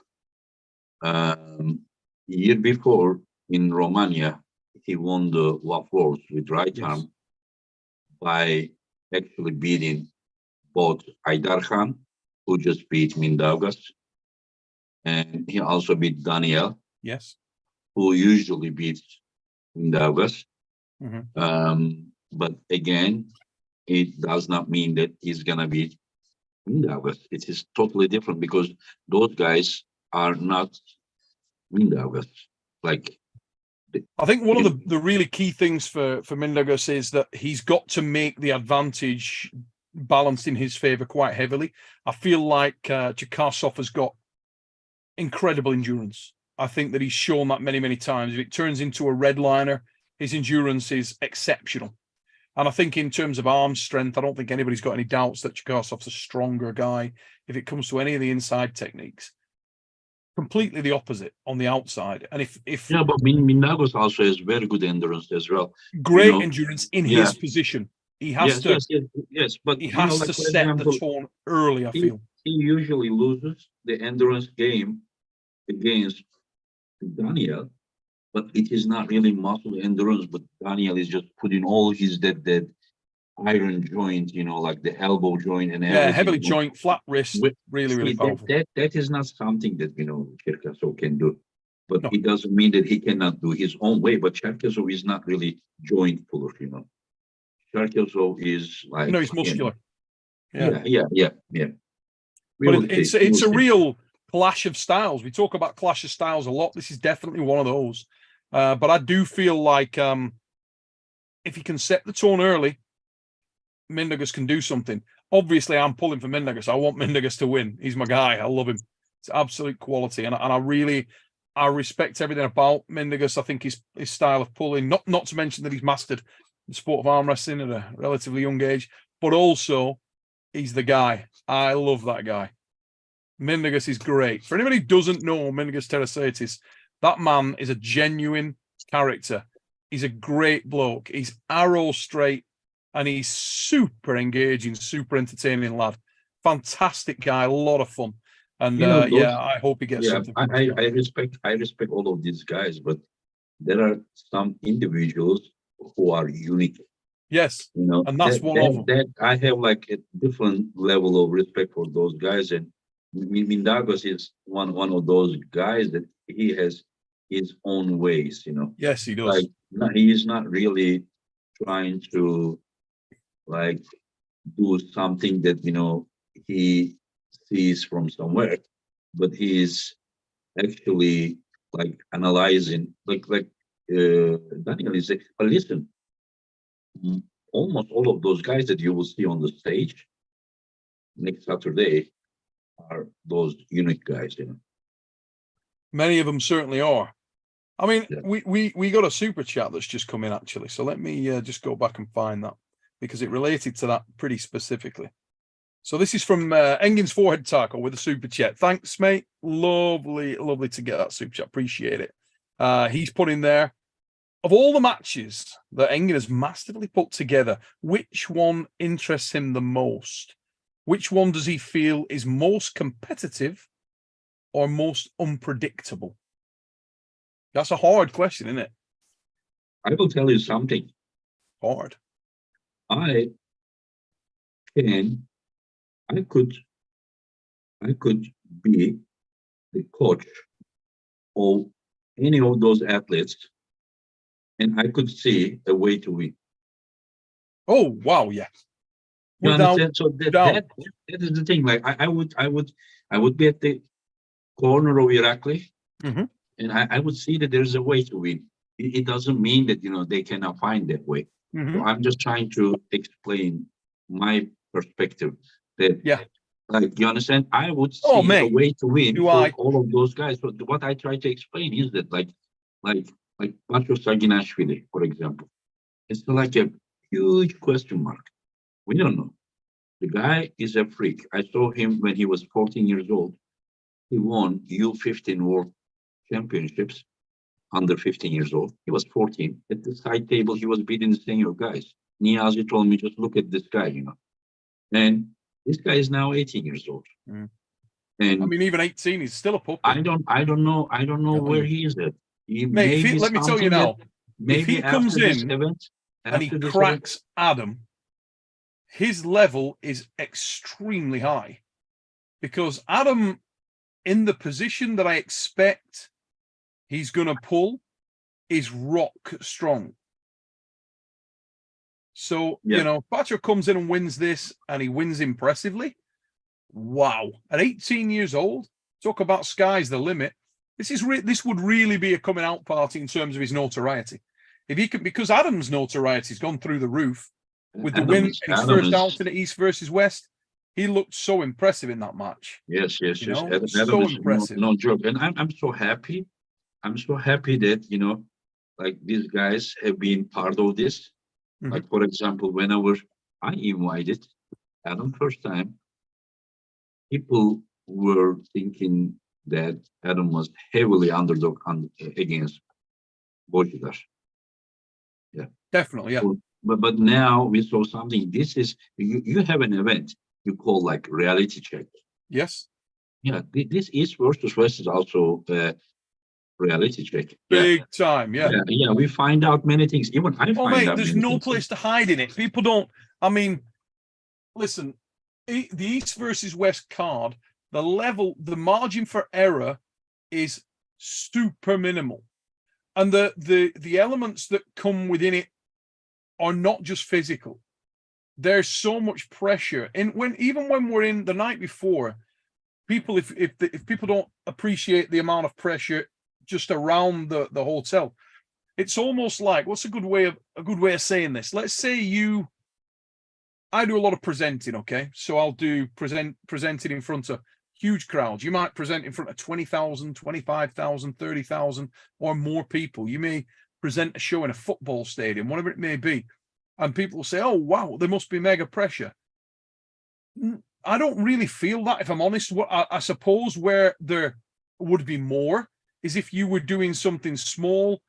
Year before in Romania, he won the WAF Wars with right arm by actually beating both Aydar Khan, who just beat Mindaugas, and he also beat Daniel, who usually beats Mindaugas. But again, it does not mean that he's gonna beat Mindaugas. It is totally different because those guys are not Mindaugas. Like, I think one of the really key things for Mindaugas is that he's got to make the advantage balanced in his favor quite heavily. I feel like Chikasov has got incredible endurance. I think that he's shown that many, many times. If it turns into a red liner, his endurance is exceptional. And I think in terms of arm strength, I don't think anybody's got any doubts that Chikasov's a stronger guy if it comes to any of the inside techniques. Completely the opposite on the outside. And if but Mindaugas also has very good endurance as well. Great endurance in his position. He has to but he has to set the tone early, I feel. He usually loses the endurance game against Daniel, but it is not really muscle endurance, but Daniel is just putting all his that iron joint, like the elbow joint and everything. Heavily joint, flat wrist, really powerful. That is not something that Chikasov can do. But it doesn't mean that he cannot do his own way. But Chikasov is not really joint puller, Chikasov is like he's muscular. Yeah. But it's a real clash of styles. We talk about clash of styles a lot. This is definitely one of those. But I do feel like if he can set the tone early, Mindaugas can do something. Obviously, I'm pulling for Mindaugas. I want Mindaugas to win. He's my guy. I love him. It's absolute quality, and I respect everything about Mindaugas. I think his style of pulling, not to mention that he's mastered the sport of arm wrestling at a relatively young age, but also he's the guy. I love that guy. Mindaugas is great. For anybody who doesn't know Mindaugas Terzi, that man is a genuine character. He's a great bloke. He's arrow straight, and he's super engaging, super entertaining lad. Fantastic guy, a lot of fun. And I hope he gets something. I respect all of these guys, but there are some individuals who are unique. Yes, and that's one of them. I have like a different level of respect for those guys, and Mindaugas is one of those guys that he has his own ways. Yes, he does. Like he is not really trying to like do something that he sees from somewhere, but he is actually like analyzing like Daniel is but listen, almost all of those guys that you will see on the stage next Saturday are those unique guys. Many of them certainly are. I mean, we got a super chat that's just come in actually, so let me just go back and find that, because it related to that pretty specifically. So this is from Engin's Forehead Taco with a super chat. Thanks, mate. Lovely, lovely to get that super chat. Appreciate it. He's put in there, of all the matches that Engin has masterfully put together, which one interests him the most? Which one does he feel is most competitive or most unpredictable? That's a hard question, isn't it? I will tell you something. Hard. I could be the coach of any of those athletes, and I could see a way to win. Oh wow, yeah. You Without understand? So doubt. that is the thing. Like I would be at the corner of Irakli, Mhm. and I would see that there's a way to win. It doesn't mean that they cannot find that way. So Mhm. I'm just trying to explain my perspective. That Yeah. like you understand, I would Oh, see a mate. way to win Do for I? all of those guys. So what I try to explain is that like Patro Saginashvili, for example, it's like a huge question mark. We don't know. The guy is a freak. I saw him when he was 14 years old. He won U15 World Championships under 15 years old. He was 14. At the side table, he was beating the senior guys. Niazi told me, just look at this guy, And this guy is now 18 years old. Mm. And I mean, even 18, he's still a puppy. I don't know where he is at. He Mate, let me tell you now, if he comes in and he cracks Adam, his level is extremely high, because Adam, in the position that I expect he's going to pull, is rock strong. So, Patro comes in and wins this, and he wins impressively. Wow. At 18 years old, talk about sky's the limit. This would really be a coming out party in terms of his notoriety. If he could, because Adam's notoriety's gone through the roof with the win in his first outing at East versus West. He looked so impressive in that match. Yes. Adam so is impressive. No joke. And I'm so happy. I'm so happy that, like these guys have been part of this. Mm-hmm. Like, for example, whenever I invited Adam first time, people were thinking that Adam was heavily underdog against Bojidar. Yeah. Definitely, yeah. But now we saw something. This is, you have an event you call like reality check. Yes. Yeah, this East versus West is also reality check. Big time, yeah. Yeah, we find out many things. Even I find out. There's no place to hide in it. People don't. I mean, listen, the East versus West card, the margin for error is super minimal, and the elements that come within it are not just physical. There's so much pressure, and even when we're in the night before, people, if people don't appreciate the amount of pressure just around the hotel, it's almost like, what's a good way of saying this? Let's say I do a lot of presenting, okay? So I'll do presenting in front of huge crowds. You might present in front of 20,000, 25,000, 30,000 or more people. You may present a show in a football stadium, whatever it may be. And people will say, oh, wow, there must be mega pressure. I don't really feel that, if I'm honest. I suppose where there would be more is if you were doing something small,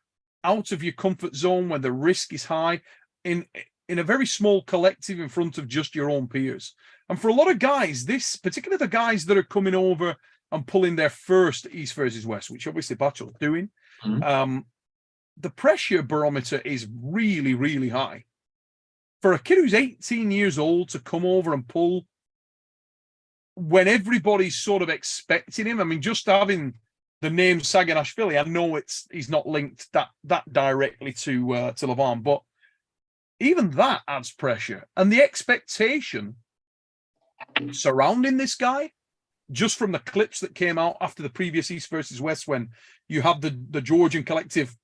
out of your comfort zone, where the risk is high, in a very small collective in front of just your own peers. And for a lot of guys, particularly the guys that are coming over and pulling their first East versus West, which obviously Bacho's doing, the pressure barometer is really, really high. For a kid who's 18 years old to come over and pull when everybody's sort of expecting him, I mean, just having the name Saginashvili, I know he's not linked that directly to Levan, but even that adds pressure. And the expectation surrounding this guy, just from the clips that came out after the previous East versus West, when you have the Georgian collective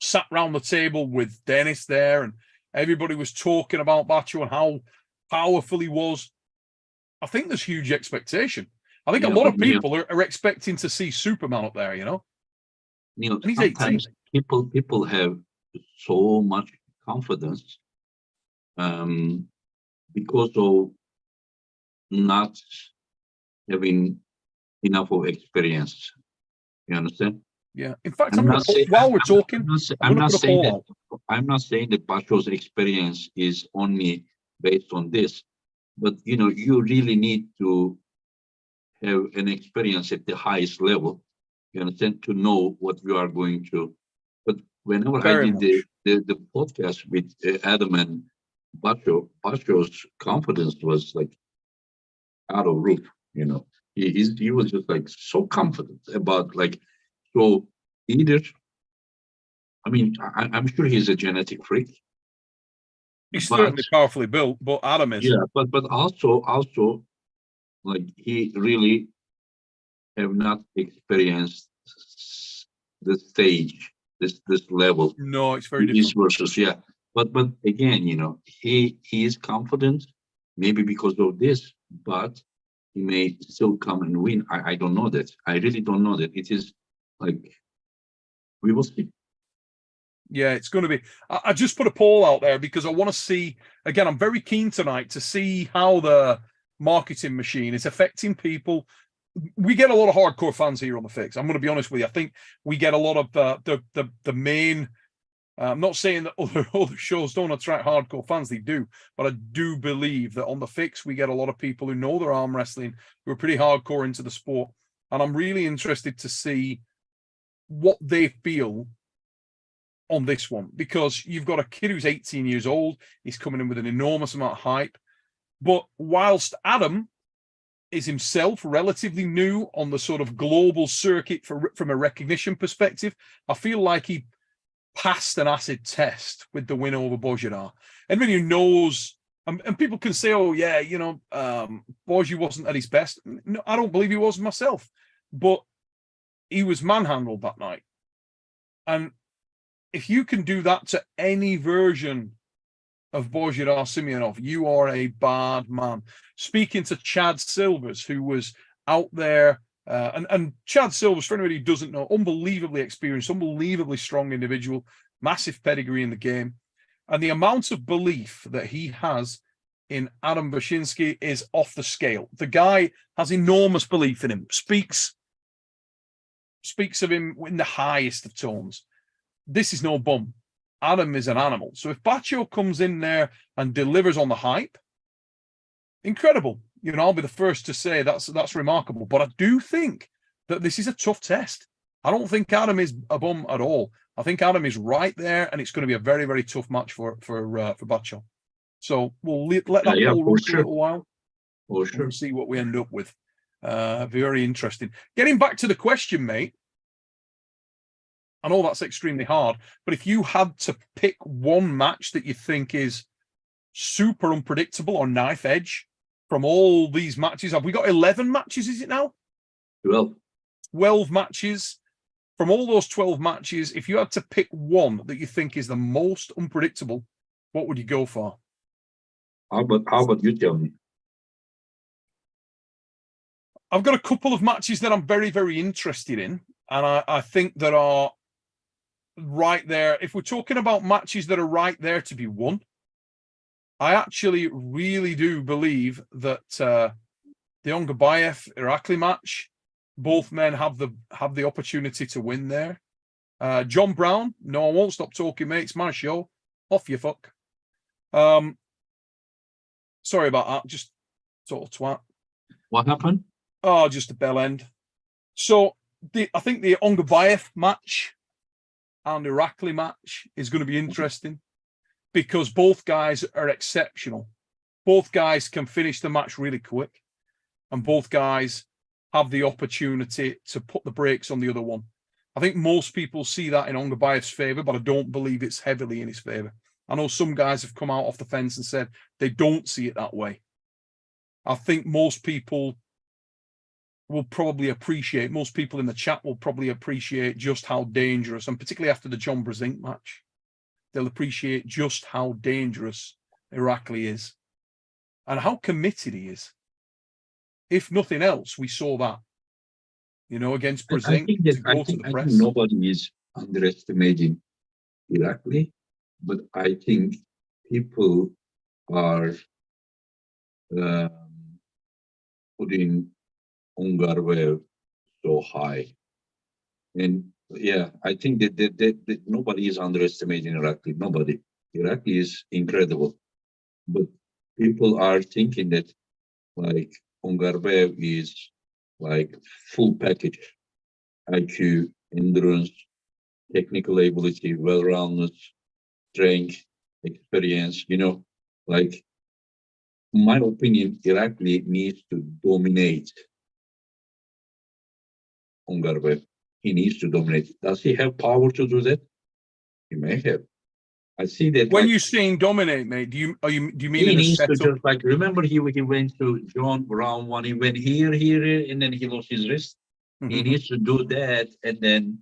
sat round the table with Dennis there, and everybody was talking about Bacho and how powerful he was. I think there's huge expectation. I think a lot of people are expecting to see Superman up there, and he's 18. People have so much confidence because of not having enough of experience. You understand? Yeah. In fact, I'm not saying, while we're talking, I'm not put a saying poll that out. I'm not saying that Basho's experience is only based on this, but you know, you really need to have an experience at the highest level. You understand, to know what you are going to. But whenever I Very did much. the podcast with Adam and Basho's confidence was like out of roof. You know, he was just like so confident about like, so either, I mean, I'm sure he's a genetic freak, He's but certainly powerfully built, but Adam is. yeah, but also like he really have not experienced the stage, this level. No, it's very He is different. versus, yeah. But again, you know, he is confident, maybe because of this, but he may still come and win. I don't know that. I really don't know that. It is like, we will see. Yeah, it's going to be. I just put a poll out there because I want to see. Again, I'm very keen tonight to see how the marketing machine is affecting people. We get a lot of hardcore fans here on the Fix. I'm going to be honest with you. I think we get a lot of the main. I'm not saying that other shows don't attract hardcore fans; they do. But I do believe that on the Fix we get a lot of people who know their arm wrestling, who are pretty hardcore into the sport, and I'm really interested to see what they feel on this one, because you've got a kid who's 18 years old. He's coming in with an enormous amount of hype. But whilst Adam is himself relatively new on the sort of global circuit from a recognition perspective, I feel like he passed an acid test with the win over Bozhidar. Anybody who knows, and people can say, oh, yeah, you know, Bozhi wasn't at his best. No, I don't believe he was myself. But he was manhandled that night. And if you can do that to any version of Bozhidar Simeonov, you are a bad man. Speaking to Chad Silvers, who was out there, and Chad Silvers, for anybody who doesn't know, unbelievably experienced, unbelievably strong individual, massive pedigree in the game. And the amount of belief that he has in Adam Bashinsky is off the scale. The guy has enormous belief in him, speaks of him in the highest of tones. This is no bum. Adam is an animal. So if Bacho comes in there and delivers on the hype, incredible. You know, I'll be the first to say that's remarkable. But I do think that this is a tough test. I don't think Adam is a bum at all. I think Adam is right there, and it's going to be a very, very tough match for Bacho. So we'll let that poll run for a little while. For sure. We'll see what we end up with. Very interesting. Getting back to the question, mate. I know that's extremely hard, but if you had to pick one match that you think is super unpredictable or knife edge from all these matches, have we got 11 matches, is it now? 12. 12 matches. From all those 12 matches, if you had to pick one that you think is the most unpredictable, what would you go for? How about you tell me? I've got a couple of matches that I'm very, very interested in, and I think that are right there. If we're talking about matches that are right there to be won, I actually really do believe that the Ongarbaev Irakli match, both men have the opportunity to win there. John Brown, no, I won't stop talking, mate. It's my show. Off you fuck. Sorry about that. Just total twat. What happened? Oh, just a bell end. So I think the Ongarbaev match and Irakli match is going to be interesting because both guys are exceptional. Both guys can finish the match really quick, and both guys have the opportunity to put the brakes on the other one. I think most people see that in Ongarbaev's favour, but I don't believe it's heavily in his favour. I know some guys have come out off the fence and said they don't see it that way. I think most people will probably appreciate, most people in the chat will probably appreciate just how dangerous, and particularly after the John Brzezinski match, they'll appreciate just how dangerous Irakli is and how committed he is. If nothing else, we saw that, you know, against Brzezinski to go to the press. I think nobody is underestimating Irakli, but I think people are putting Ongarbaev so high. And yeah, I think that nobody is underestimating Irakli. Nobody. Irakli is incredible. But people are thinking that like Ongarbaev is like full package, IQ, endurance, technical ability, well-rounded, strength, experience, like in my opinion, Irakli needs to dominate Ongarbaev. He needs to dominate. Does he have power to do that? He may have. I see that. When like, you're saying dominate, mate, do you mean he in a needs to setup? just like remember he went to John round one. He went here, and then he lost his wrist. He needs to do that and then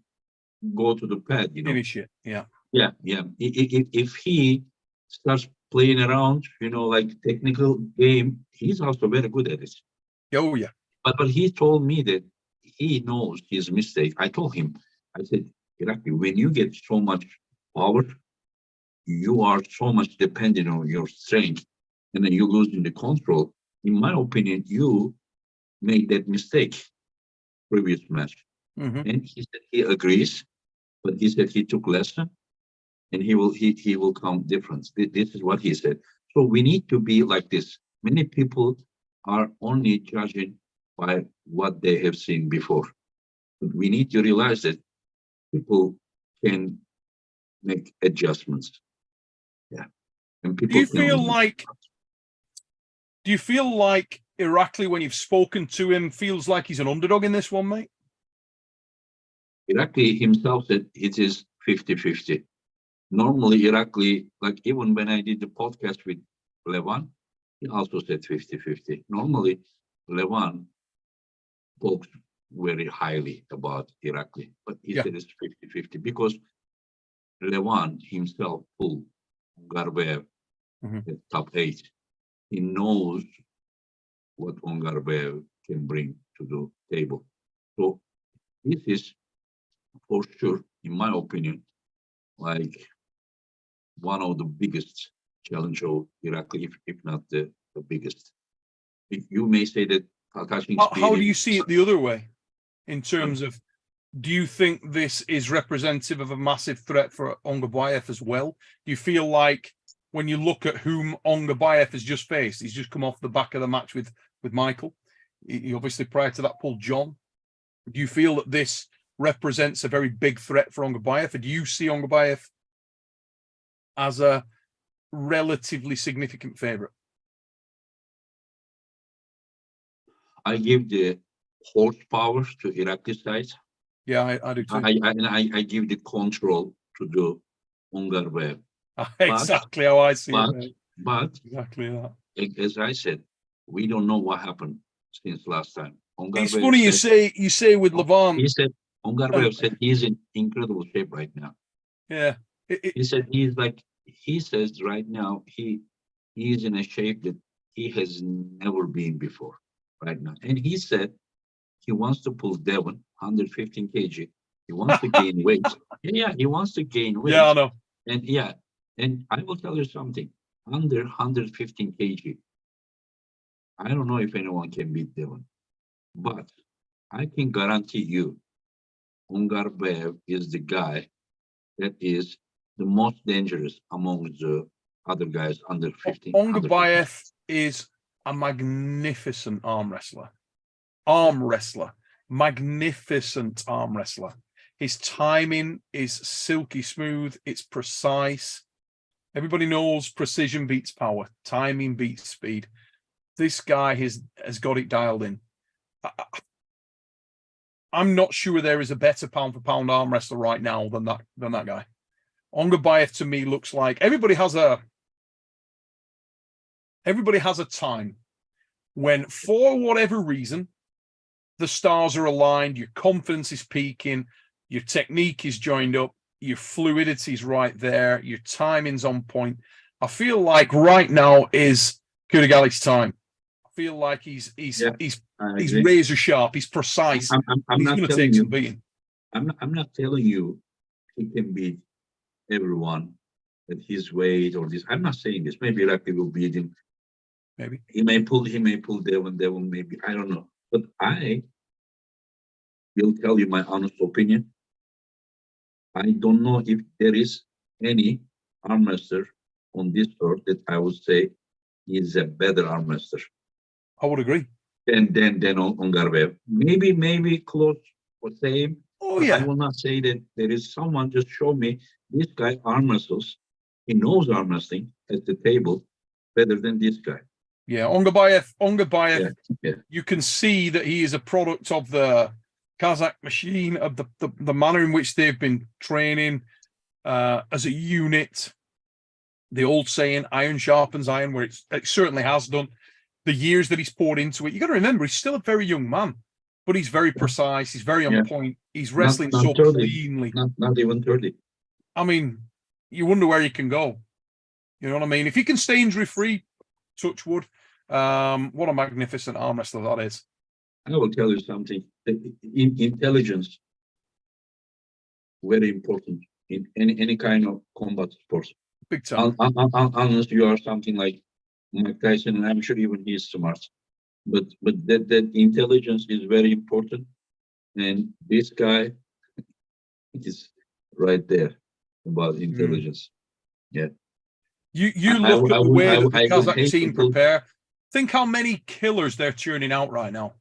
go to the pad. Finish it. Yeah. Yeah. If he starts playing around, like technical game, he's also very good at it. Oh yeah. But he told me that he knows his mistake. I told him, I said, Irakli, when you get so much power, you are so much dependent on your strength, and then you losing the control. In my opinion, you made that mistake previous match. And he said he agrees, but he said he took lesson and he will come different. This is what he said. So we need to be like this. Many people are only judging by what they have seen before. But we need to realize that people can make adjustments. Yeah. And Do people you can feel learn. like Irakli, when you've spoken to him, feels like he's an underdog in this one, mate? Irakli himself said it is 50-50. Normally, Irakli, like even when I did the podcast with Levan, he also said 50-50. Normally, Levan talks very highly about Irakli, but he said it's 50-50 because Levan himself pulled Ongarbaev at top 8. He knows what Ongarbaev can bring to the table. So this is for sure, in my opinion, like one of the biggest challenge of Irakli, if not the biggest. You may say that How do you see it the other way in terms of, do you think this is representative of a massive threat for Ongarbaev as well? Do you feel like when you look at whom Ongarbaev has just faced, he's just come off the back of the match with Michael. He obviously prior to that pulled John. Do you feel that this represents a very big threat for Ongarbaev? Do you see Ongarbaev as a relatively significant favourite? I give the horsepower to Irakli side. Yeah, I do too. I give the control to the Ongarbaev. Exactly how I see it. But exactly that. As I said, we don't know what happened since last time. It's funny you say with Levan. He said Ongarbaev said he's in incredible shape right now. Yeah. He said he says right now he is in a shape that he has never been before right now. And he said he wants to pull Devon 115 kg. He wants to gain weight. Yeah, he wants to gain weight. Yeah, I know. And I will tell you something. Under 115 kg, I don't know if anyone can beat Devon, but I can guarantee you, Ongarbaev is the guy that is the most dangerous among the other guys under 15. Ongarbaev is a magnificent arm wrestler. Magnificent arm wrestler. His timing is silky smooth. It's precise. Everybody knows precision beats power. Timing beats speed. This guy has got it dialed in. I'm not sure there is a better pound for pound arm wrestler right now than that guy. Ongarbaev to me looks like everybody has a time when, for whatever reason, the stars are aligned, your confidence is peaking, your technique is joined up, your fluidity is right there, your timing's on point. I feel like right now is Kurigali's time. I feel like he's razor sharp, he's precise. He's going to take some beating. I'm not telling you he can beat everyone at his weight or this. I'm not saying this. Maybe Irakli will beat him Maybe. He may pull Devon, maybe. I don't know. But I will tell you my honest opinion. I don't know if there is any arm wrestler on this earth that I would say is a better arm wrestler I would agree. than Ongarbaev. Maybe close or same. Oh, But I yeah. will not say that there is someone just show me this guy arm wrestles. He knows arm wrestling at the table better than this guy. Yeah, Ongarbaev, Yeah. you can see that he is a product of the Kazakh machine, of the manner in which they've been training as a unit. The old saying, iron sharpens iron, where it certainly has done. The years that he's poured into it. You got to remember, he's still a very young man, but he's very precise. He's very on point. He's wrestling Not so 30. cleanly. Not even 30. I mean, you wonder where he can go. You know what I mean? If he can stay injury-free, touch wood, what a magnificent arm wrestler that is. I will tell you something. Intelligence, very important in any kind of combat sports. Big time. Unless you are something like Mike Tyson, and I'm sure even he's smart. But that intelligence is very important. And this guy is right there about intelligence. Yeah. You look at the way that the Kazakh team people prepare. Think how many killers they're churning out right now.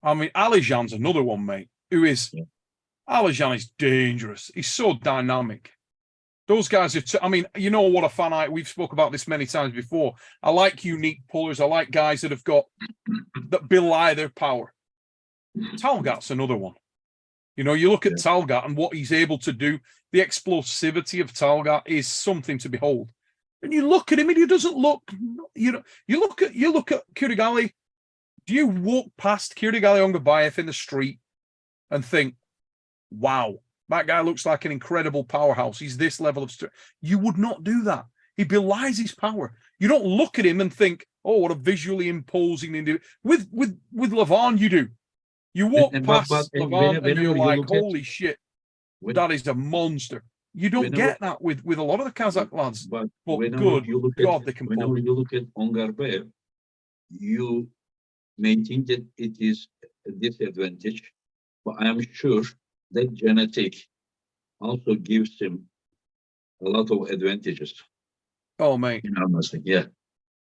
I mean, Alijan's another one, mate, who is... Yeah. Alijan is dangerous. He's so dynamic. Those guys are... I mean, you know what a fan we've spoke about this many times before. I like unique pullers. I like guys that have got... that belie their power. Talgat's another one. You know, you look at Talgat and what he's able to do. The explosivity of Talgat is something to behold. And you look at him and he doesn't look... You know, you look at Kurigali. Do you walk past Kurigali Ongarbaev in the street and think, wow, that guy looks like an incredible powerhouse. He's this level of strength. You would not do that. He belies his power. You don't look at him and think, oh, what a visually imposing individual. With Levan, you do. You walk past Levan and you're like, holy shit, that is a monster. You don't get that with a lot of the Kazakh lads. But good God, they can pull. Whenever you look at Ongarbaev, you may think that it is a disadvantage, but I am sure that genetic also gives him a lot of advantages. Oh, mate. You know, yeah.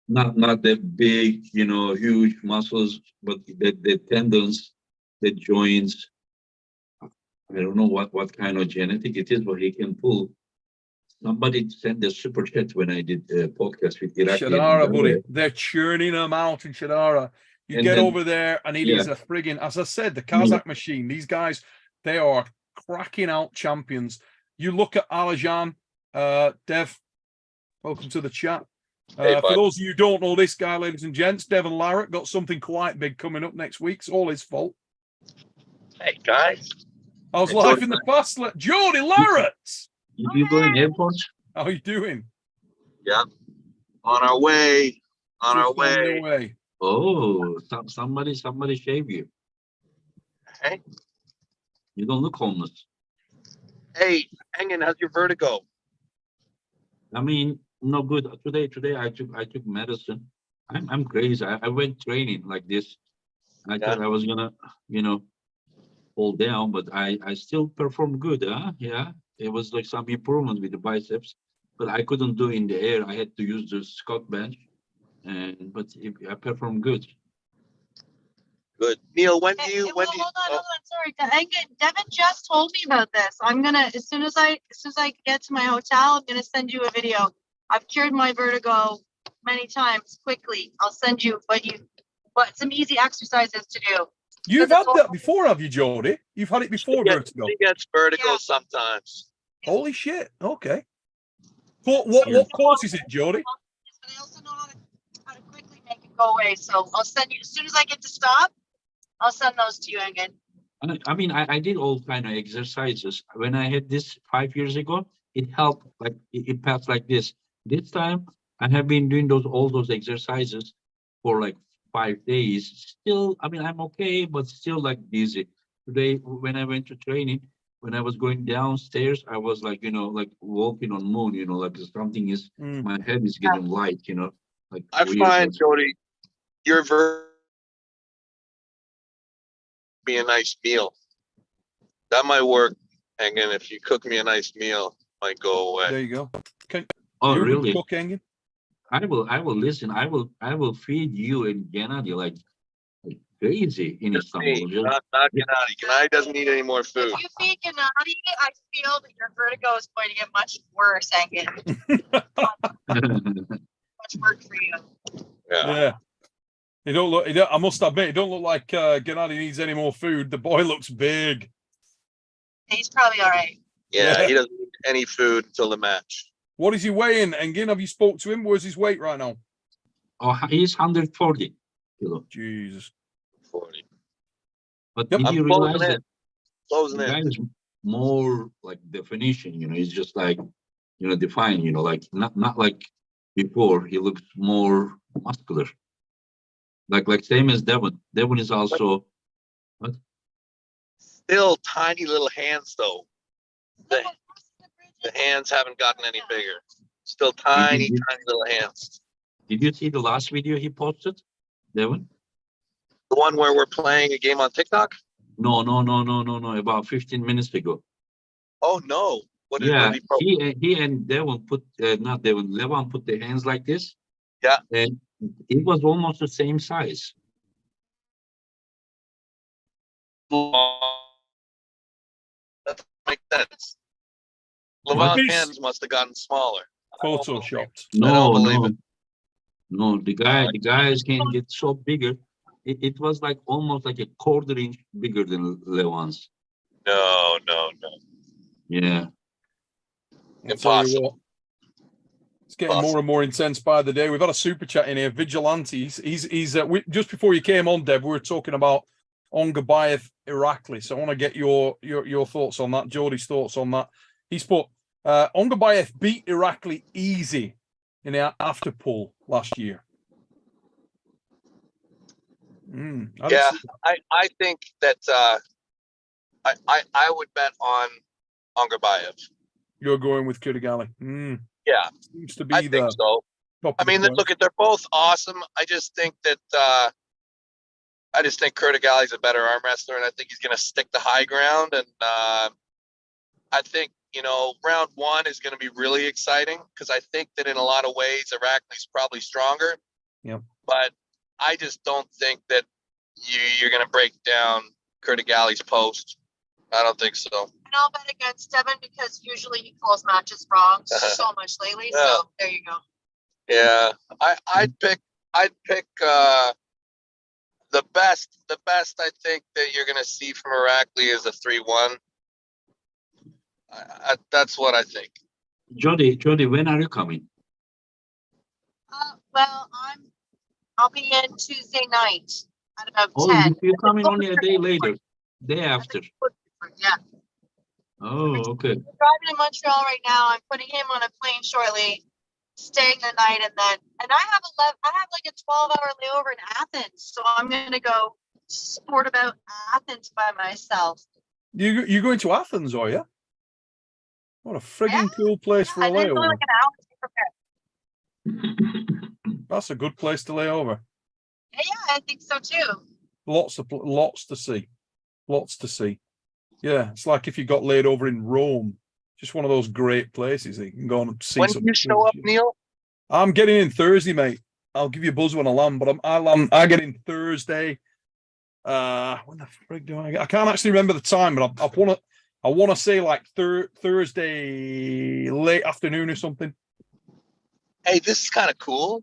Not that big, you know, huge muscles, but the tendons, the joints. I don't know what kind of genetic it is, but he can pull. Somebody sent a super chat when I did a podcast with Irakli. Shadara, buddy. They're churning them out in Shadara. You get over there, and it is a friggin', as I said, the Kazakh machine. These guys, they are cracking out champions. You look at Alijan, Dev, welcome to the chat. For those of you who don't know this guy, ladies and gents, Devon Larratt got something quite big coming up next week. It's all his fault. Hey, guys. How's life in the past? Jody Larratt! You going airport? How are you doing? Yeah. On our way. On our way. Oh, somebody shave you. Hey. You don't look homeless. Hey, Engin, how's your vertigo? I mean, no good. Today I took medicine. I'm crazy. I went training like this. I thought I was gonna, you know, fall down, but I still performed good. Yeah. It was like some improvement with the biceps, but I couldn't do in the air. I had to use the squat bench, but I performed good. Good. Neil, when do you? Hold on. Sorry, Devin just told me about this. I'm gonna as soon as I get to my hotel, I'm gonna send you a video. I've cured my vertigo many times quickly. I'll send you but some easy exercises to do. You've had that before, have you, Jody? You've had it before, vertigo. She gets vertigo sometimes. Holy shit! Okay. What causes it, Jody? But I also know how to quickly make it go away. So I'll send you as soon as I get to stop. I'll send those to you again. I mean, I did all kind of exercises. When I had this 5 years ago, it helped. Like it passed like this. This time, I have been doing all those exercises for like 5 days. Still, I mean, I'm okay, but still like dizzy. Today, when I went to training, when I was going downstairs, I was like, you know, like walking on moon. You know, like something is my head is getting light. You know, Like I weird find, was- Jody, your be a nice meal. That might work. And then if you cook me a nice meal, might go away. There you go. Oh, You're a good really? cook, Engin? I will listen. I will feed you and GENADI like crazy in Me, Istanbul. not GENADI. GENADI doesn't need any more food. If you feed GENADI, I feel that your vertigo is going to get much worse, Engin. Much work for you. Yeah. Yeah. He don't look. He don't, I must admit, he don't look like GENADI needs any more food. The boy looks big. He's probably all right. Yeah, Yeah. he doesn't need any food until the match. What is he weighing, Engin? Have you spoke to him? Where's his weight right now? Oh, he's 140 kilo. Jesus. 40. But Yep. did I'm you closing realize in. that Closing the guy in. is more like definition? You know, he's just like, you know, defined. You know, like not like before. He looks more muscular. Like same as Devon. Devon is also what? Still tiny little hands though. The hands haven't gotten any bigger. Still tiny, did- tiny little hands. Did you see the last video he posted, Devon? The one where we're playing a game on TikTok? No. About 15 minutes ago. Oh no. What did Yeah, he post? he and Devon put not Devon, Levan put their hands like this. Yeah. And it was almost the same size. That makes sense. What? Levant's hands must have gotten smaller. Photoshopped. I don't believe No. it. No, the guys can get so bigger. It was like almost like a quarter inch bigger than Levan's. No. Yeah. I'll tell you Impossible. what. It's getting more and more intense by the day. We've had a super chat in here. Vigilante. He's just before you came on, Dev, we were talking about Ongarbaev, Irakli. So I want to get your thoughts on that. Jordy's thoughts on that. He's put Ongarbaev beat Irakli easy in the after pool last year. Yeah, I think that I would bet on Ongarbaev. You're going with Kirigali. Yeah, Seems to be I think so. I mean, look, they're both awesome. I just think that Kurdigali's a better arm wrestler, and I think he's going to stick the high ground. And I think, you know, round one is going to be really exciting because I think that in a lot of ways, Irakli's probably stronger. Yep. But I just don't think that you're going to break down Kurdigali's post. I don't think so. And I'll bet against Devon because usually he calls matches wrong so much lately. Yeah. So there you go. Yeah, I'd pick the best I think that you're gonna see from Irakli is a 3-1. That's what I think. Jody, when are you coming? Well, I'll be in Tuesday night at about Oh, 10. you're coming only a day later, day after. Yeah. Oh, okay. I'm driving to Montreal right now. I'm putting him on a plane shortly, staying the night, and I have like a 12-hour layover in Athens, so I'm gonna go sport about Athens by myself. You're going to Athens, are you? What a frigging cool place for a And it's only layover. like an hour to prepare. That's a good place to lay over. Yeah, I think so too. Lots to see. Lots to see. Yeah, it's like if you got laid over in Rome. Just one of those great places that you can go and see. When do you show up, Neil? I'm getting in Thursday, mate. I'll give you a buzz when I land, but I get in Thursday. When the frig do I get? I can't actually remember the time, but I want to say like Thursday late afternoon or something. Hey, this is kind of cool.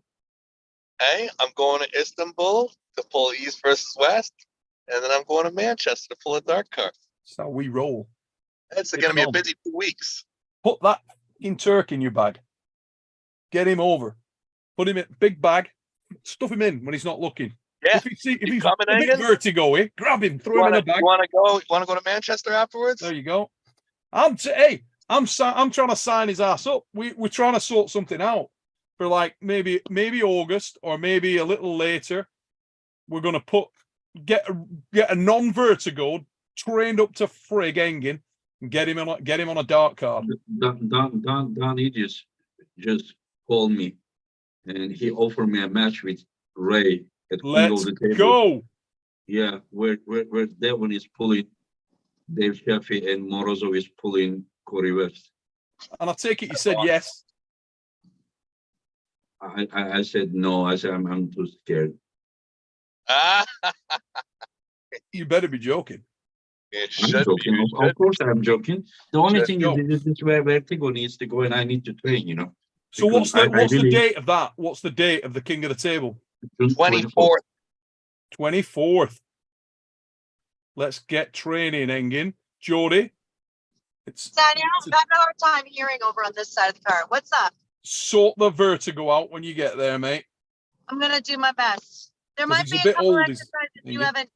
Hey, I'm going to Istanbul to pull East versus West, and then I'm going to Manchester to pull a dark card. That's how we roll. It's going to be a busy 2 weeks. Put that in Turk in your bag. Get him over. Put him in big bag. Stuff him in when he's not looking. Yeah. If he's coming, a bit Engin? vertigo-y, grab him, throw him in a bag. You want to go to Manchester afterwards? There you go. I'm trying to sign his ass up. We're trying to sort something out for like maybe August or maybe a little later. We're gonna get a non-vertigo trained up to frig Engin and get him on a dark card. Don Idris just called me and he offered me a match with Ray at King of Let's the Table. go. Yeah, where Devon is pulling Dave Shafee and Morozov is pulling Corey West. And I take it you said yes. I said no. I said I'm too scared. Ah, You better be joking. it I'm should joking. be. Of course, I'm joking. The only Should thing go. is this is where Vertigo needs to go, and I need to train. You know. So what's Because the I what's the really- date of that? What's the date of the King of the Table? June 24th. 24th. Let's get training, Engin. Jody, it's Daniel, I'm having a hard time hearing over on this side of the car. What's up? sort the vertigo out when you get there, mate. I'm gonna do my best. There 'Cause might he's be a a bit couple old, exercises you Engin.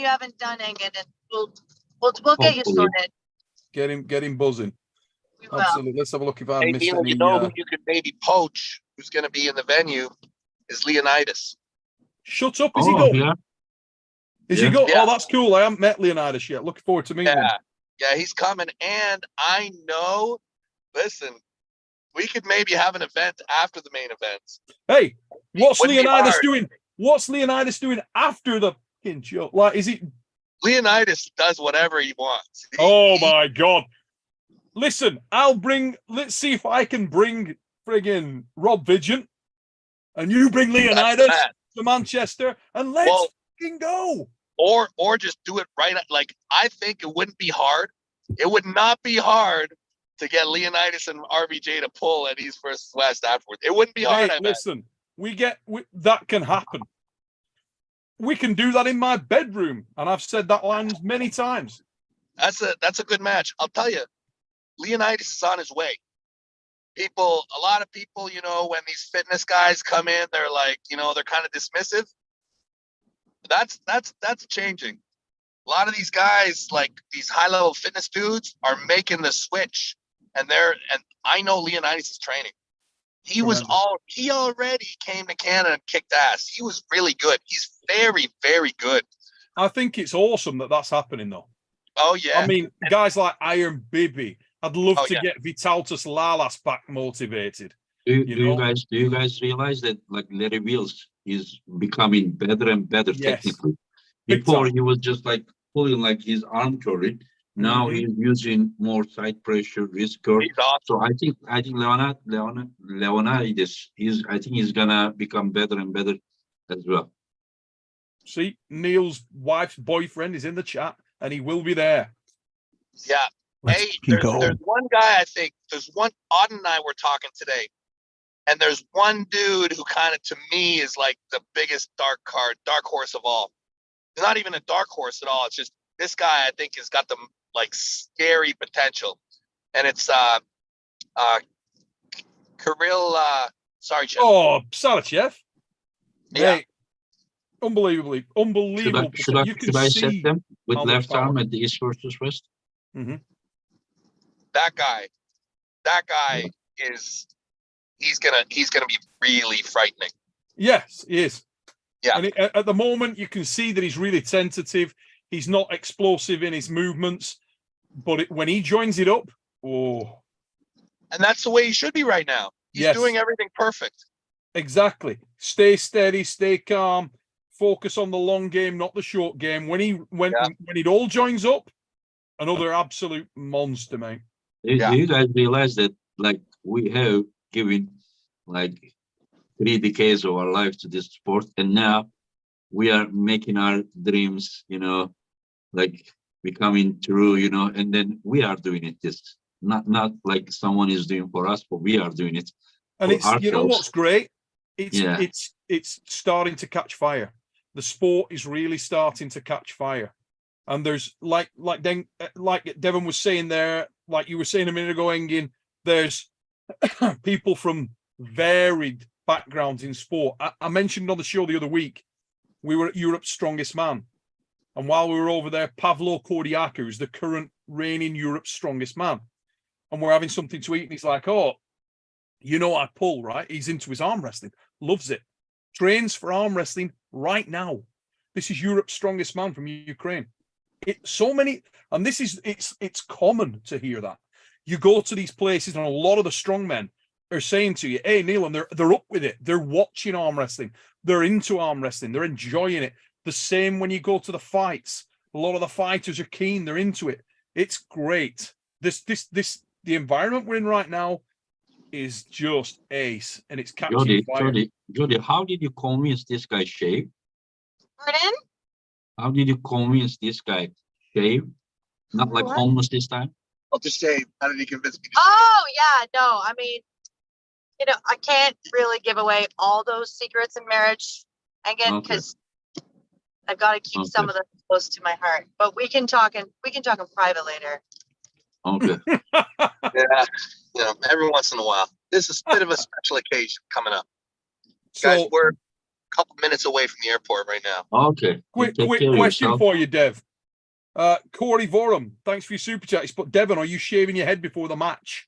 haven't done, Engin, and we'll get you Hopefully. sorted. Get him buzzing. We will. Absolutely. Let's have a look if I've Hey, missed Neil, any. you know who you could maybe poach, who's going to be in the venue, is Leonidas. Shut up. Is he Oh go? yeah. Is Yeah. he go? Yeah. Oh, that's cool. I haven't met Leonidas yet. Looking forward to meeting him. Yeah, he's coming. And I know, listen, we could maybe have an event after the main events. Hey, what's Wouldn't be Leonidas hard. doing? What's Leonidas doing after the fucking show? Like, is he? Leonidas does whatever he wants. Oh my God! Listen, let's see if I can bring friggin' Rob Vigent, and you bring Leonidas That's bad. to Manchester, and let's Well- fucking go. Or just do it right. Like, I think it wouldn't be hard. It would not be hard to get Leonidas and RVJ to pull at East versus West afterwards. It wouldn't be hard. Hey, I bet. listen, that can happen. We can do that in my bedroom, and I've said that line many times. That's a good match. I'll tell you, Leonidas is on his way. A lot of people, when these fitness guys come in, they're like, they're kind of dismissive. That's changing. A lot of these guys, like these high-level fitness dudes, are making the switch, and I know Leonidas is training. He already came to Canada and kicked ass. He was really good. He's very, very good. I think it's awesome that that's happening, though. Oh yeah. I mean, guys like Iron Bibi. I'd love Oh, to yeah. get Vitaltas Lalas back motivated. Do You know? you guys realize that like Larry Wheels is becoming better and better Yes. technically? Big Before time. he was just like pulling like his arm curry. Now Mhm. he's using more side pressure, wrist curl. He's awesome. So I think Leonidas he's gonna become better and better as well. See, Neil's wife's boyfriend is in the chat, and he will be there. Yeah. Let's Hey, fucking go. there's one guy, I think, there's one, Auden and I were talking today, and there's one dude who kind of, to me, is like the biggest dark horse of all. It's not even a dark horse at all. It's just, this guy, I think, has got the, like, scary potential. And it's, Kirill, sorry, Jeff. Oh, Salachev. Yeah. Mate, unbelievable. You can Should I see set them with how much left power. arm at the East versus West? That guy is, he's gonna be really frightening. Yes, he is. Yeah. And at the moment, you can see that he's really tentative. He's not explosive in his movements, but when he joins it up, oh, And that's the way he should be right now. He's Yes. doing everything perfect. exactly. Stay steady, stay calm, focus on the long game, not the short game. When it all joins up, another absolute monster, mate. Do you guys realize that like we have given like 3 decades of our life to this sport, and now we are making our dreams, like becoming true, and then we are doing it. This not like someone is doing for us, but we are doing it. And for it's you know ourselves. what's great? Yeah. It's starting to catch fire. The sport is really starting to catch fire. And there's like Devon was saying there, like you were saying a minute ago, Engin, there's people from varied backgrounds in sport. I mentioned on the show the other week, we were at Europe's Strongest Man. And while we were over there, Pavlo Kordiakou is the current reigning Europe's Strongest Man. And we're having something to eat. And he's like, oh, I pull, right? He's into his arm wrestling, loves it. Trains for arm wrestling right now. This is Europe's Strongest Man from Ukraine. It's common to hear that. You go to these places and a lot of the strong men are saying to you, hey, Neil, and they're up with it. They're watching arm wrestling. They're into arm wrestling. They're enjoying it. The same when you go to the fights. A lot of the fighters are keen. They're into it. It's great. The environment we're in right now is just ace, and it's catching fire. Jody, how did you convince this guy shave? Pardon? How did you convince this guy shave? Not like What? homeless this time? I'll just say, how did he convince me? Oh, yeah, no, I mean, you know, I can't really give away all those secrets in marriage, again, Okay. because I've got to keep some of them close to my heart. But we can talk in private later. Okay. Yeah, every once in a while. This is a bit of a special occasion coming up. So, Guys, we're a couple minutes away from the airport right now. Okay. quick Take care of question yourself. for you, Dev. Corey Vorum, thanks for your super chat. But Devon, are you shaving your head before the match?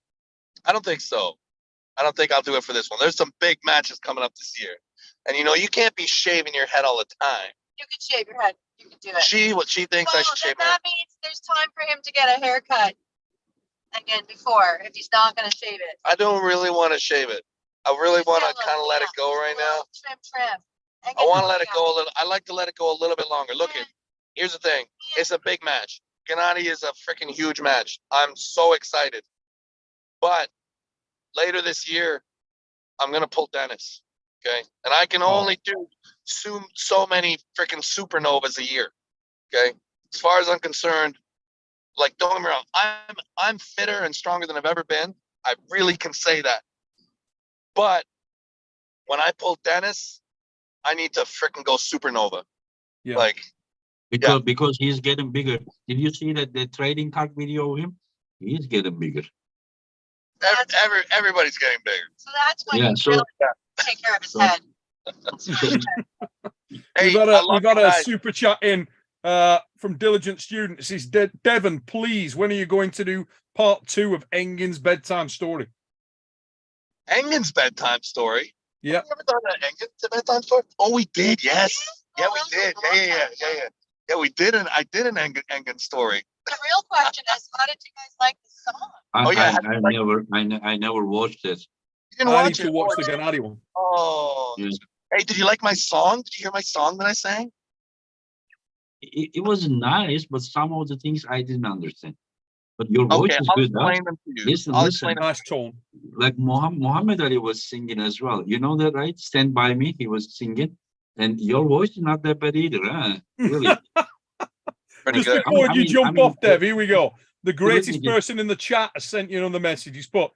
I don't think so. I don't think I'll do it for this one. There's some big matches coming up this year. And, you know, you can't be shaving your head all the time. You can shave your head. You can do it. She thinks I should shave my head. That means there's time for him to get a haircut again before, if he's not going to shave it. I don't really want to shave it. I really want to kind of let it go right now. Trim. I want to let it go a little. I like to let it go a little bit longer. Look, here's the thing. It's a big match. GENADI is a freaking huge match. I'm so excited. But later this year, I'm going to pull Dennis. Okay. And I can only do so many freaking supernovas a year. Okay. As far as I'm concerned, like, don't get me wrong, I'm fitter and stronger than I've ever been. I really can say that. But when I pull Dennis, I need to freaking go supernova. Yeah. Like, Because he's getting bigger. Did you see that the trading card video of him? He's getting bigger. everybody's getting bigger. So that's when Yeah, you so- really take care of his head. Hey, we I love got you a guys. super chat in from Diligent Student. It says, Devon, please, when are you going to do part 2 of Engin's bedtime story? Engin's bedtime story. Yeah. Have you ever done an Engin's bedtime story? Oh, we did. Yes. Yeah, we did. Yeah. Yeah, we did. I did an Engin story. The real question is, how did you guys like the song? I never watched this. You didn't I watch need to it. watch the GENADI one. Oh. Yeah. Hey, did you like my song? Did you hear my song that I sang? It was nice, but some of the things I didn't understand. But your voice Okay, is I'll good, huh? explain them to you. Listen, I'll listen. explain them. Nice tone. Like Muhammad Ali was singing as well. You know that, right? Stand By Me, he was singing. And your voice is not that bad either, huh? Really. Pretty Just good. before you jump off, Dev, here we go. The me greatest get- person in the chat has sent you another message. He's put,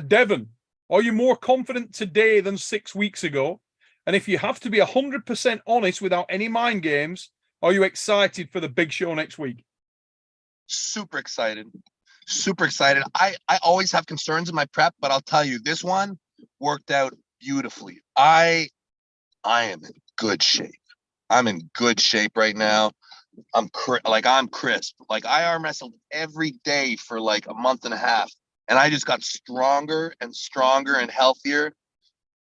Devon, are you more confident today than 6 weeks ago? And if you have to be 100% honest without any mind games, are you excited for the big show next week? Super excited. Super excited. I always have concerns in my prep, but I'll tell you, this one worked out beautifully. I am in good shape. I'm in good shape right now. I'm crisp. Like, I arm wrestled every day for like a month and a half, and I just got stronger and stronger and healthier.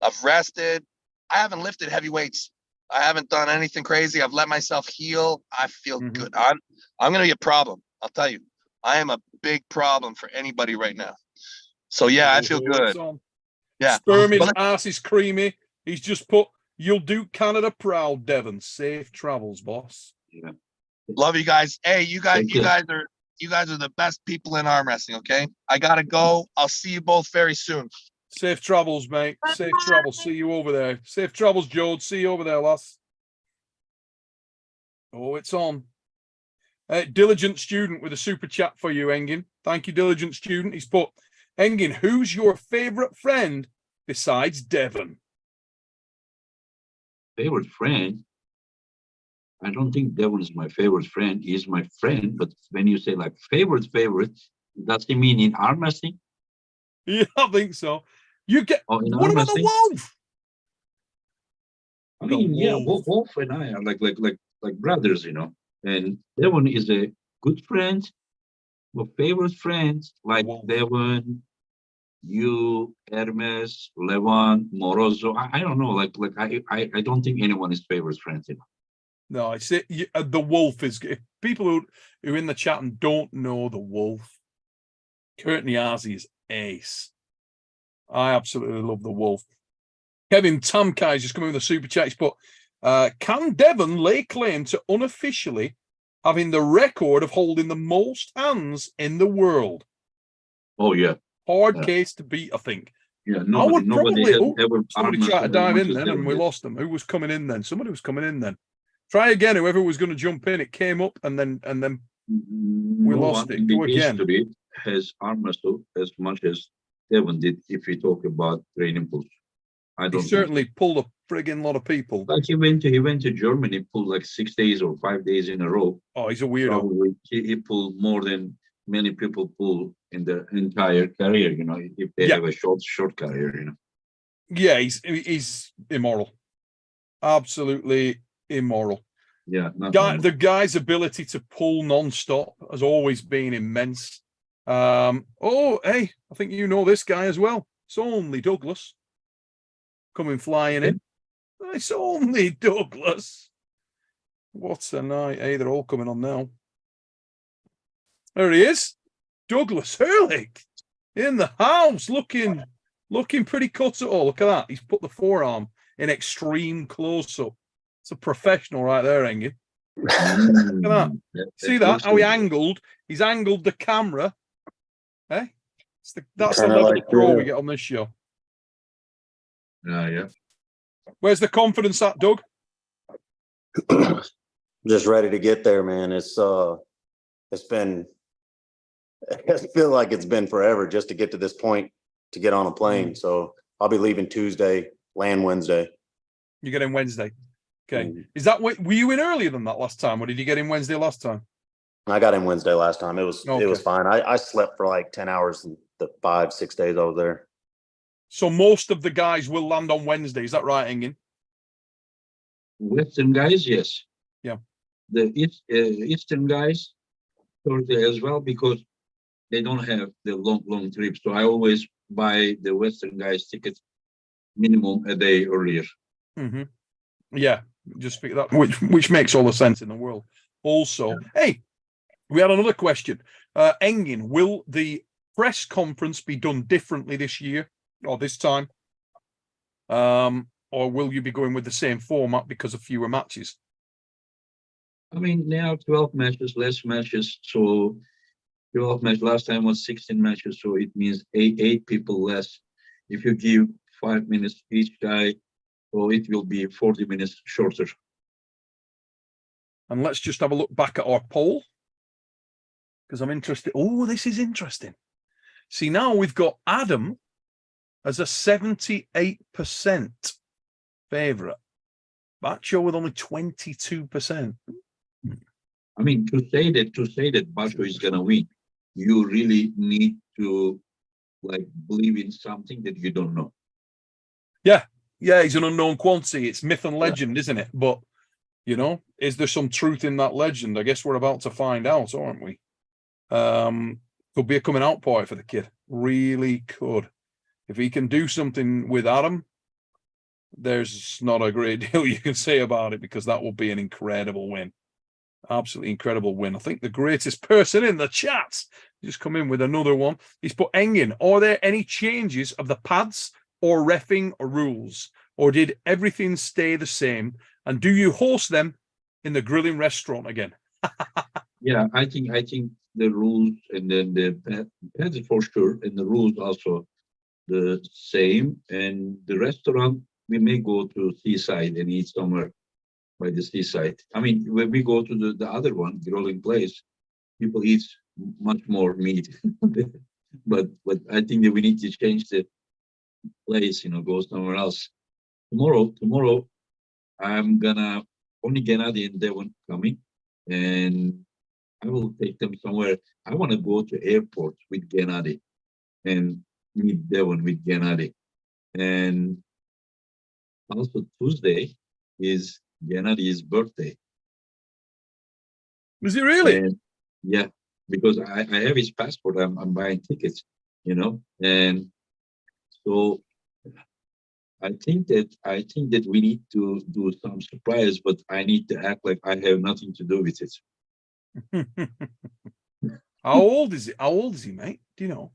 I've rested. I haven't lifted heavy weights. I haven't done anything crazy. I've let myself heal. I feel good. I'm gonna be a problem. I'll tell you. I am a big problem for anybody right now. So yeah, I feel good. Yeah. Spermie's Well, ass is creamy. He's just put, you'll do Canada proud, Devon. Safe travels, boss. Yeah. love you guys. Hey, you guys Thank you. are the best people in arm wrestling. Okay, I gotta go. I'll see you both very soon. Safe travels, mate. Safe travels. See you over there. Safe travels, Jode. See you over there, lass. Oh, it's on. Diligent Student with a super chat for you, Engin. Thank you, Diligent Student. He's put, Engin, who's your favorite friend besides Devon? Favorite friend? I don't think Devon is my favorite friend. He is my friend, but when you say like favorite, does he mean in arm wrestling? Yeah, I think so. You get, Or in what arm about the wrestling? wolf? I mean, yeah, Wolf. Wolf and I are like brothers, you know. And Devon is a good friend, but favorite friends like Wolf. Devon, you, Hermes, Levan, Morozo. I don't know. I don't think anyone is favorite friends, you know. No, I say the wolf is, if people who in the chat and don't know the wolf, Kurt Niazi is ace. I absolutely love the Wolf. Kevin Tamkai is just coming with a super chat. But can Devon lay claim to unofficially having the record of holding the most hands in the world? Oh yeah. Hard case to beat, I think. Yeah, Nobody has ever somebody tried to dive in then, and we lost them. Who was coming in then? Somebody was coming in then. Try again. Whoever was going to jump in, it came up, and then we lost it. Go again. History has arm wrestled as much as Devon did. If we talk about training pools, I don't. He certainly pulled a friggin' lot of people. Like he went to Germany, pulled like 6 days or 5 days in a row. Oh, he's a weirdo. Probably he pulled more than many people pull in the entire career, you know, if they have a short career, you know. Yeah, he's immoral. Absolutely immoral. Yeah. The guy's ability to pull non-stop has always been immense. Oh, hey, I think you know this guy as well. It's only Douglas coming flying in. It's only Douglas. What's a night? Hey, they're all coming on now. There he is. Douglas Erlich in the house, looking pretty cut at all. Look at that. He's put the forearm in extreme close-up. It's a professional right there, Engin. Look at that. See that? How he angled? He's angled the camera. Hey? That's the level of pro we get on this show. Yeah. Where's the confidence at, Doug? Just ready to get there, man. I feel like it's been forever just to get to this point to get on a plane. So I'll be leaving Tuesday, land Wednesday. You get in Wednesday. Okay. Is that were you in earlier than that last time, or did you get in Wednesday last time? I got in Wednesday last time. It was fine. I slept for like 10 hours the 5-6 days I was there. So most of the guys will land on Wednesday. Is that right, Engin? Western guys, yes. Yeah. The Eastern guys Thursday as well, because they don't have the long trips. So I always buy the Western guys tickets minimum a day earlier. Mm-hmm. Yeah, just pick that, which makes all the sense in the world. Also, hey, we had another question. Engin, will the press conference be done differently this year or this time? Or will you be going with the same format because of fewer matches? I mean, now 12 matches, less matches. So 12 matches, last time was 16 matches. So it means eight people less. If you give 5 minutes each guy, so it will be 40 minutes shorter. And let's just have a look back at our poll, because I'm interested. Oh, this is interesting. See, now we've got Adam as a 78% favourite. Bacho with only 22%. I mean, to say that Bacho is gonna win, you really need to believe in something that you don't know. Yeah, he's an unknown quantity. It's myth and legend, isn't it? But, you know, is there some truth in that legend? I guess we're about to find out, aren't we? Could be a coming out party for the kid. Really could. If he can do something with Adam, there's not a great deal you can say about it, because that will be an incredible win. Absolutely incredible win. I think the greatest person in the chat just come in with another one. He's put, Engin, are there any changes of the pads or reffing or rules, or did everything stay the same? And do you host them in the grilling restaurant again? Yeah, I think the rules and then the pads for sure, and the rules also the same. And the restaurant, we may go to seaside and eat somewhere by the seaside. I mean, when we go to the other one, grilling place, people eat much more meat. but I think that we need to change the place, go somewhere else. Tomorrow, I'm gonna only GENADI and Devon coming, and I will take them somewhere. I want to go to airport with GENADI and meet Devon with GENADI. And also Tuesday is GENADI's birthday. Was it really? And yeah, because I have his passport. I'm buying tickets, and so I think that we need to do some surprise, but I need to act like I have nothing to do with it. How old is he? How old is he, mate? Do you know?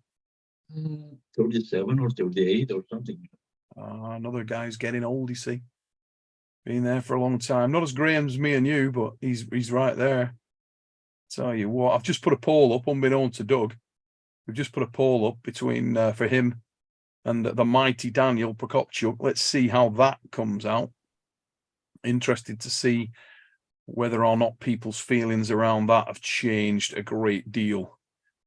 37 or 38 or something. Another guy's getting old, you see. Been there for a long time. Not as Graham as me and you, but he's right there. Tell you what, I've just put a poll up, unbeknown to Doug. We've just put a poll up between for him and the mighty Daniel Prokopchuk. Let's see how that comes out. Interested to see whether or not people's feelings around that have changed a great deal.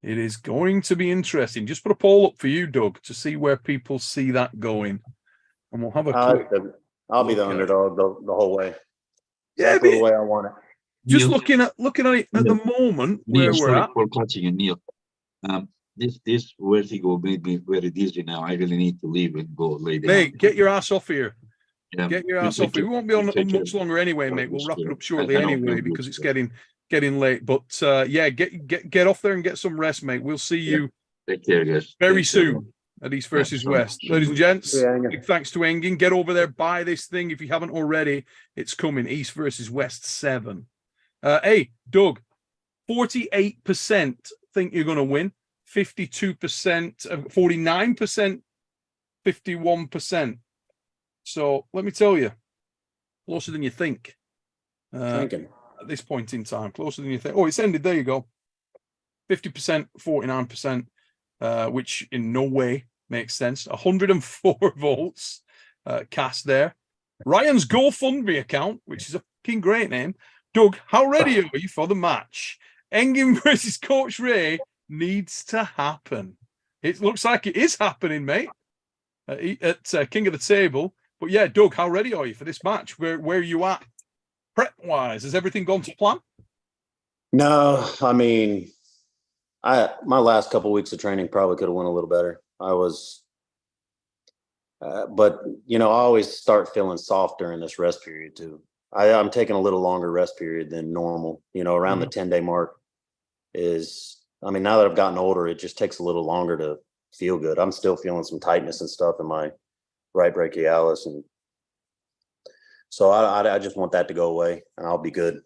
It is going to be interesting. Just put a poll up for you, Doug, to see where people see that going. And we'll have a quick I'll be the look at underdog the whole way. Yeah, Exactly the way I want it. just Neil, looking at it at the moment where Neil, we're sorry at. for catching you, Neil. This vertigo made me very dizzy now. I really need to leave and go lay down. Mate, get your ass off here. Yeah. Get your You ass take off here. care. We won't be on You take much care. longer anyway, mate. We'll wrap it up shortly I know, anyway good, because good. it's getting late. But yeah, get off there and get some rest, mate. We'll see you Take care, guys. very Take care. soon at East versus so West. much. Ladies and gents, Yeah, Engin. big thanks to Engin. Get over there, buy this thing if you haven't already. It's coming. East versus West 7. Hey, Doug, 48% think you're going to win. 52%, 49%, 51%. So let me tell you, closer than you think. Thinking. At this point in time, closer than you think. Oh, it's ended. There you go. 50%, 49%, which in no way makes sense. 104 votes cast there. Ryan's GoFundMe account, which is a fucking great name. Doug, how ready are you for the match? Engin versus Coach Ray needs to happen. It looks like it is happening, mate, at King of the Table. But yeah, Doug, how ready are you for this match? Where are you at prep-wise? Has everything gone to plan? No, I mean, my last couple weeks of training probably could have went a little better. I was, but I always start feeling soft during this rest period too. I'm taking a little longer rest period than normal. Around the 10-day mark is. I mean, now that I've gotten older, it just takes a little longer to feel good. I'm still feeling some tightness and stuff in my right brachialis, and so I just want that to go away, and I'll be good.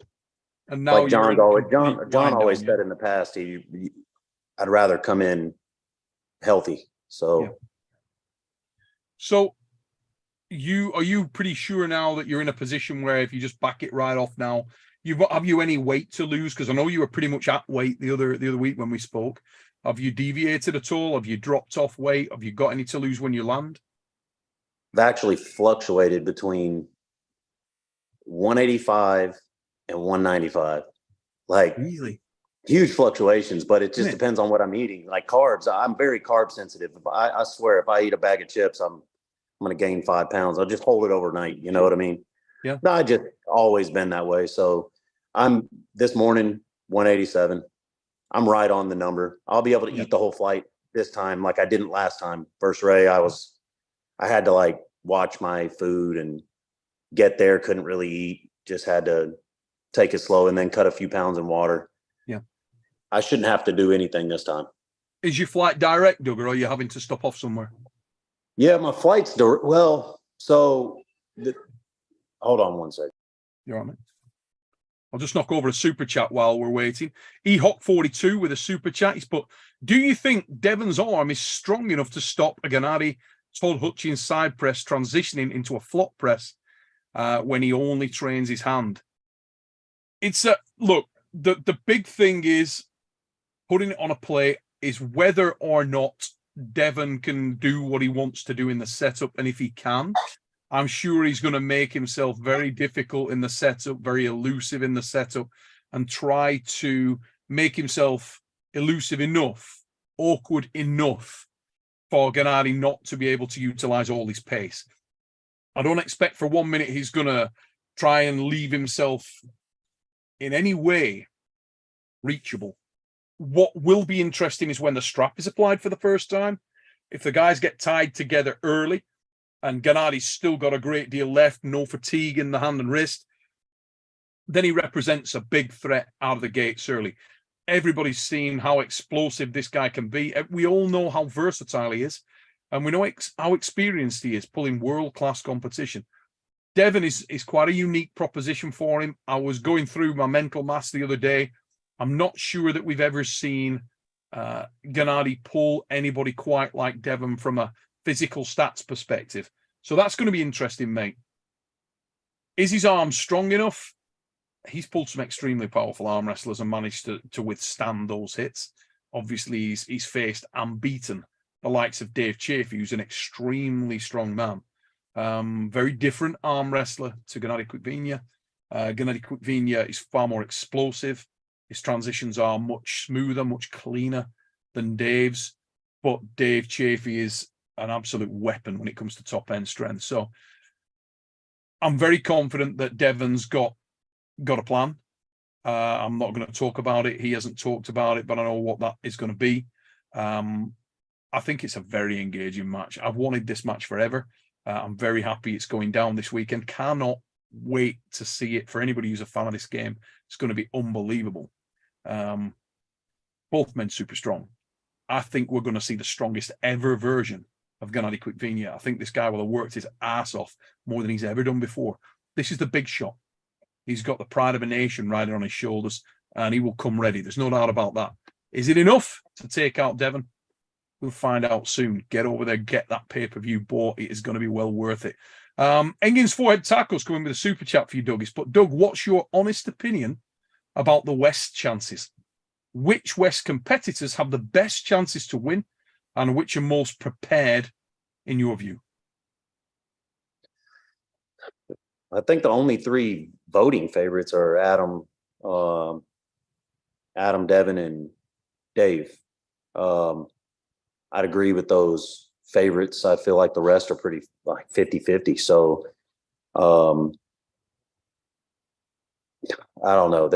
And now like John's always John always down, said in the past, I'd rather come in healthy. So, yeah. So are you pretty sure now that you're in a position where if you just back it right off now, have you any weight to lose? Because I know you were pretty much at weight the other week when we spoke. Have you deviated at all? Have you dropped off weight? Have you got any to lose when you land? I've actually fluctuated between 185 and 195. Like Really? huge fluctuations, but it just depends on what I'm eating. Like carbs, I'm very carb sensitive. I swear, if I eat a bag of chips, I'm going to gain 5 pounds. I'll just hold it overnight. You know what I mean? Yeah. No, I just always been that way. So I'm this morning 187. I'm right on the number. I'll be able to eat the whole flight this time, like I didn't last time. First Ray, I had to like watch my food and get there. Couldn't really eat. Just had to take it slow and then cut a few pounds in water. Yeah. I shouldn't have to do anything this time. Is your flight direct, Doug, or are you having to stop off somewhere? Yeah, my flight's hold on one second. You're on it. I'll just knock over a super chat while we're waiting. EHOC42 with a super chat. He's put, do you think Devon's arm is strong enough to stop a GENADI Todd Hutchins side press transitioning into a flop press when he only trains his hand? It's look, the big thing is putting it on a plate is whether or not Devon can do what he wants to do in the setup. And if he can, I'm sure he's going to make himself very difficult in the setup, very elusive in the setup, and try to make himself elusive enough, awkward enough for GENADI not to be able to utilize all his pace. I don't expect for 1 minute he's going to try and leave himself in any way reachable. What will be interesting is when the strap is applied for the first time. If the guys get tied together early, and GENADI's still got a great deal left, no fatigue in the hand and wrist, then he represents a big threat out of the gates early. Everybody's seen how explosive this guy can be. We all know how versatile he is, and we know how experienced he is pulling world-class competition. Devon is quite a unique proposition for him. I was going through my mental maths the other day. I'm not sure that we've ever seen Gennady pull anybody quite like Devon from a physical stats perspective. So that's going to be interesting, mate. Is his arm strong enough? He's pulled some extremely powerful arm wrestlers and managed to withstand those hits. Obviously, he's faced and beaten the likes of Dave Chafee, who's an extremely strong man. Very different arm wrestler to Gennady KVIKVINIA. Gennady KVIKVINIA is far more explosive. His transitions are much smoother, much cleaner than Dave's. But Dave Chafee is an absolute weapon when it comes to top end strength. So I'm very confident that Devon's got a plan. I'm not going to talk about it. He hasn't talked about it, but I know what that is going to be. I think it's a very engaging match. I've wanted this match forever. I'm very happy it's going down this weekend. Cannot wait to see it. For anybody who's a fan of this game, it's going to be unbelievable. Both men super strong. I think we're going to see the strongest ever version of Gennady KVIKVINIA. I think this guy will have worked his ass off more than he's ever done before. This is the big shot. He's got the pride of a nation riding on his shoulders, and he will come ready. There's no doubt about that. Is it enough to take out Devon? We'll find out soon. Get over there, get that pay-per-view bought. It is going to be well worth it. Engin's Forehead Tackles coming with a super chat for you, Dougis. But Doug, what's your honest opinion about the West chances? Which West competitors have the best chances to win, and which are most prepared in your view? I think the only three voting favorites are Adam, Devon, and Dave. I'd agree with those favorites. I feel like the rest are pretty like 50-50. So I don't know.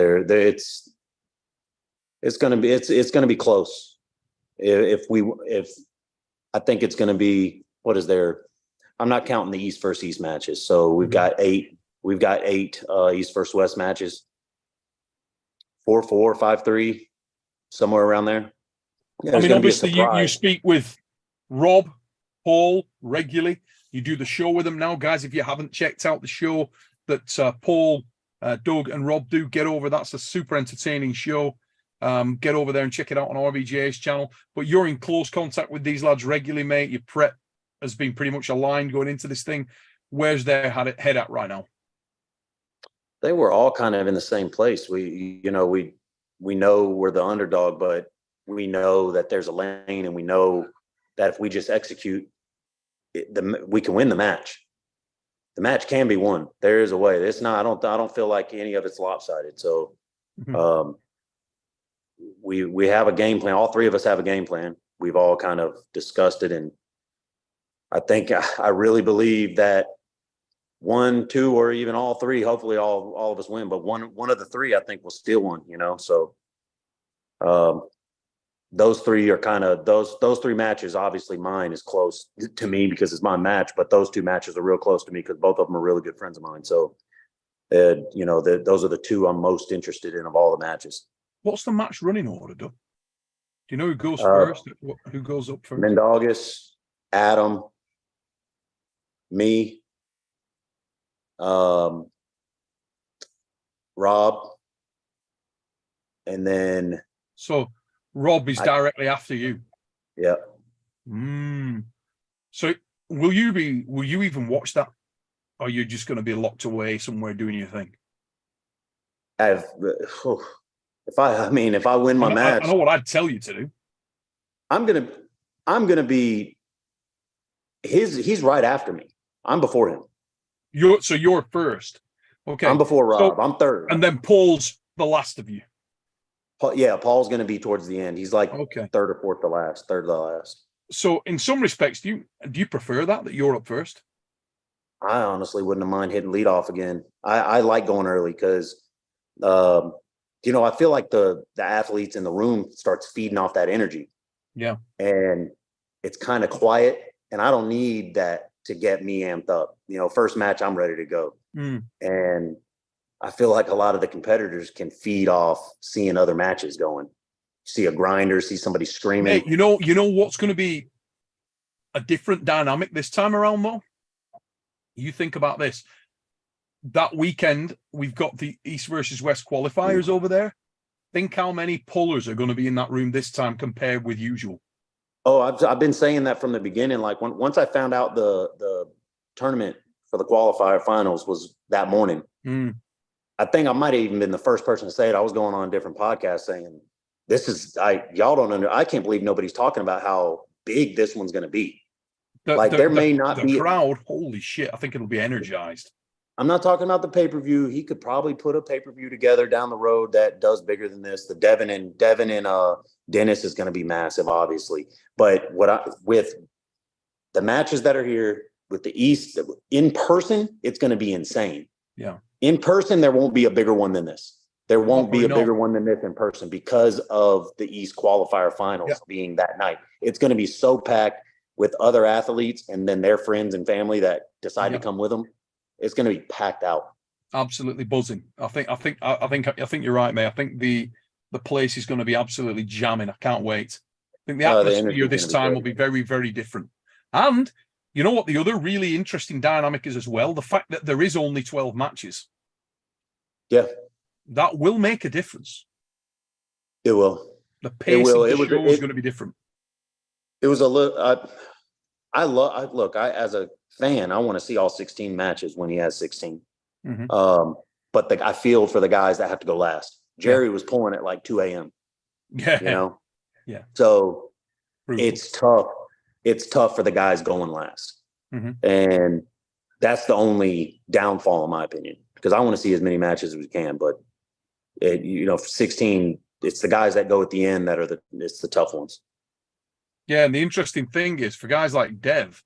It's gonna be close. If I think it's gonna be, what is there? I'm not counting the East versus East matches. So we've got eight. We've got eight East versus West matches. 4-4, 5-3, somewhere around there. Yeah, I mean, obviously, you speak with Rob, Paul regularly. You do the show with them now, guys. If you haven't checked out the show that Paul, Doug, and Rob do, get over. That's a super entertaining show. Get over there and check it out on RVJ's channel. But you're in close contact with these lads regularly, mate. Your prep has been pretty much aligned going into this thing. Where's their head at right now? They were all kind of in the same place. We know we're the underdog, but we know that there's a lane, and we know that if we just execute, we can win the match. The match can be won. There is a way. It's not. I don't feel like any of it's lopsided. So, we have a game plan. All three of us have a game plan. We've all kind of discussed it, and I really believe that 1, 2, or even all three, hopefully all of us win, but one of the three, I think, will steal one, So those three are kind of those three matches. Obviously mine is close to me because it's my match, but those two matches are real close to me because both of them are really good friends of mine. So those are the two I'm most interested in of all the matches. What's the match running order, Doug? Do you know who goes first? Who goes up first? Mindaugas, Adam, me, Rob, and then so Rob is directly after you. Yeah. So will you even watch that, or are you just going to be locked away somewhere doing your thing? If I win my match, I know what I'd tell you to do. I'm gonna be he's right after me. I'm before him. You're first. Okay. I'm before Rob. I'm third. And then Paul's the last of you. Yeah, Paul's gonna be towards the end. He's like third or fourth to last, third to the last. So in some respects, do you prefer that you're up first? I honestly wouldn't have mind hitting lead off again. I like going early because I feel like the athletes in the room starts feeding off that energy. Yeah. And it's kind of quiet, and I don't need that to get me amped up. First match, I'm ready to go. And I feel like a lot of the competitors can feed off seeing other matches going. See a grinder, see somebody screaming. Hey, you know what's going to be a different dynamic this time around, though? You think about this. That weekend, we've got the East versus West qualifiers over there. Think how many pullers are going to be in that room this time compared with usual. Oh, I've been saying that from the beginning. Like once I found out the tournament for the qualifier finals was that morning, I think I might have even been the first person to say it. I was going on a different podcast saying, I can't believe nobody's talking about how big this one's going to be. There may not be the crowd. Holy shit. I think it'll be energized. I'm not talking about the pay-per-view. He could probably put a pay-per-view together down the road that does bigger than this. The Devon and Dennis is going to be massive, obviously. But with the matches that are here with the East in person, it's going to be insane. Yeah. In person, there won't be a bigger one than this. There won't be a bigger one than this in person because of the East qualifier finals being that night. It's going to be so packed with other athletes and then their friends and family that decide to come with them. It's going to be packed out. Absolutely buzzing. I think you're right, mate. I think the place is going to be absolutely jamming. I can't wait. I think the atmosphere this time will be very, very different. And you know what? The other really interesting dynamic is as well, the fact that there is only 12 matches. Yeah. That will make a difference. It will. The pace of the show is going to be different. It was a little. I as a fan, I want to see all 16 matches when he has 16. But I feel for the guys that have to go last. Jerry was pulling at like 2 a.m. Yeah. You know? Yeah. So Brutal. it's tough. It's tough for the guys going last. And that's the only downfall, in my opinion, because I want to see as many matches as we can. But, 16, it's the guys that go at the end that are it's the tough ones. Yeah, and the interesting thing is for guys like Dev,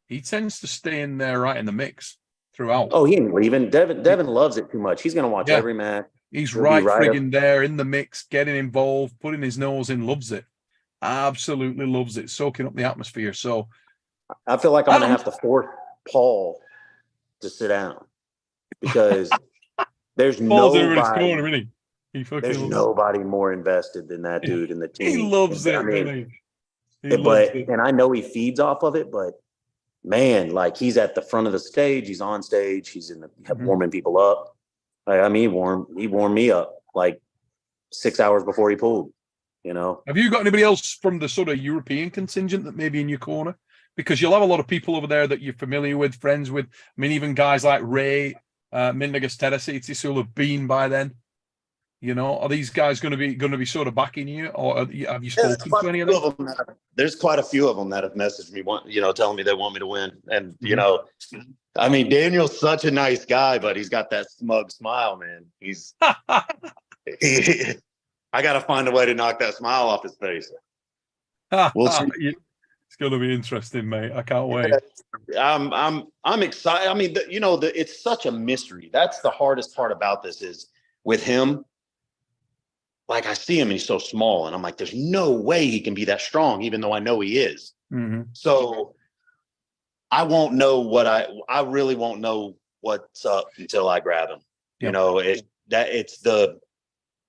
he tends to stay in there right in the mix throughout. Oh, he ain't leaving. Devin loves it too much. He's going to watch every match. He's right friggin' there in the mix, getting involved, putting his nose in, loves it. Absolutely loves it, soaking up the atmosphere. So I feel like I'm going to have to force Paul to sit down because there's nobody. There's nobody more invested than that dude in the team. He loves it. And I know he feeds off of it, but man, like he's at the front of the stage, he's on stage, he's in the warming people up. He warmed me up like 6 hours before he pulled. Have you got anybody else from the sort of European contingent that may be in your corner? Because you'll have a lot of people over there that you're familiar with, friends with. I mean, even guys like Ray, Mindaugas, Terzi, who'll have been by then. Are these guys going to be sort of backing you, or have you spoken to any of them? There's quite a few of them that have messaged me, telling me they want me to win. And Daniel's such a nice guy, but he's got that smug smile, man. I got to find a way to knock that smile off his face. We'll see. It's going to be interesting, mate. I can't wait. I'm excited. I mean, it's such a mystery. That's the hardest part about this is with him. Like I see him and he's so small and I'm like, there's no way he can be that strong, even though I know he is. So I won't know I really won't know what's up until I grab him.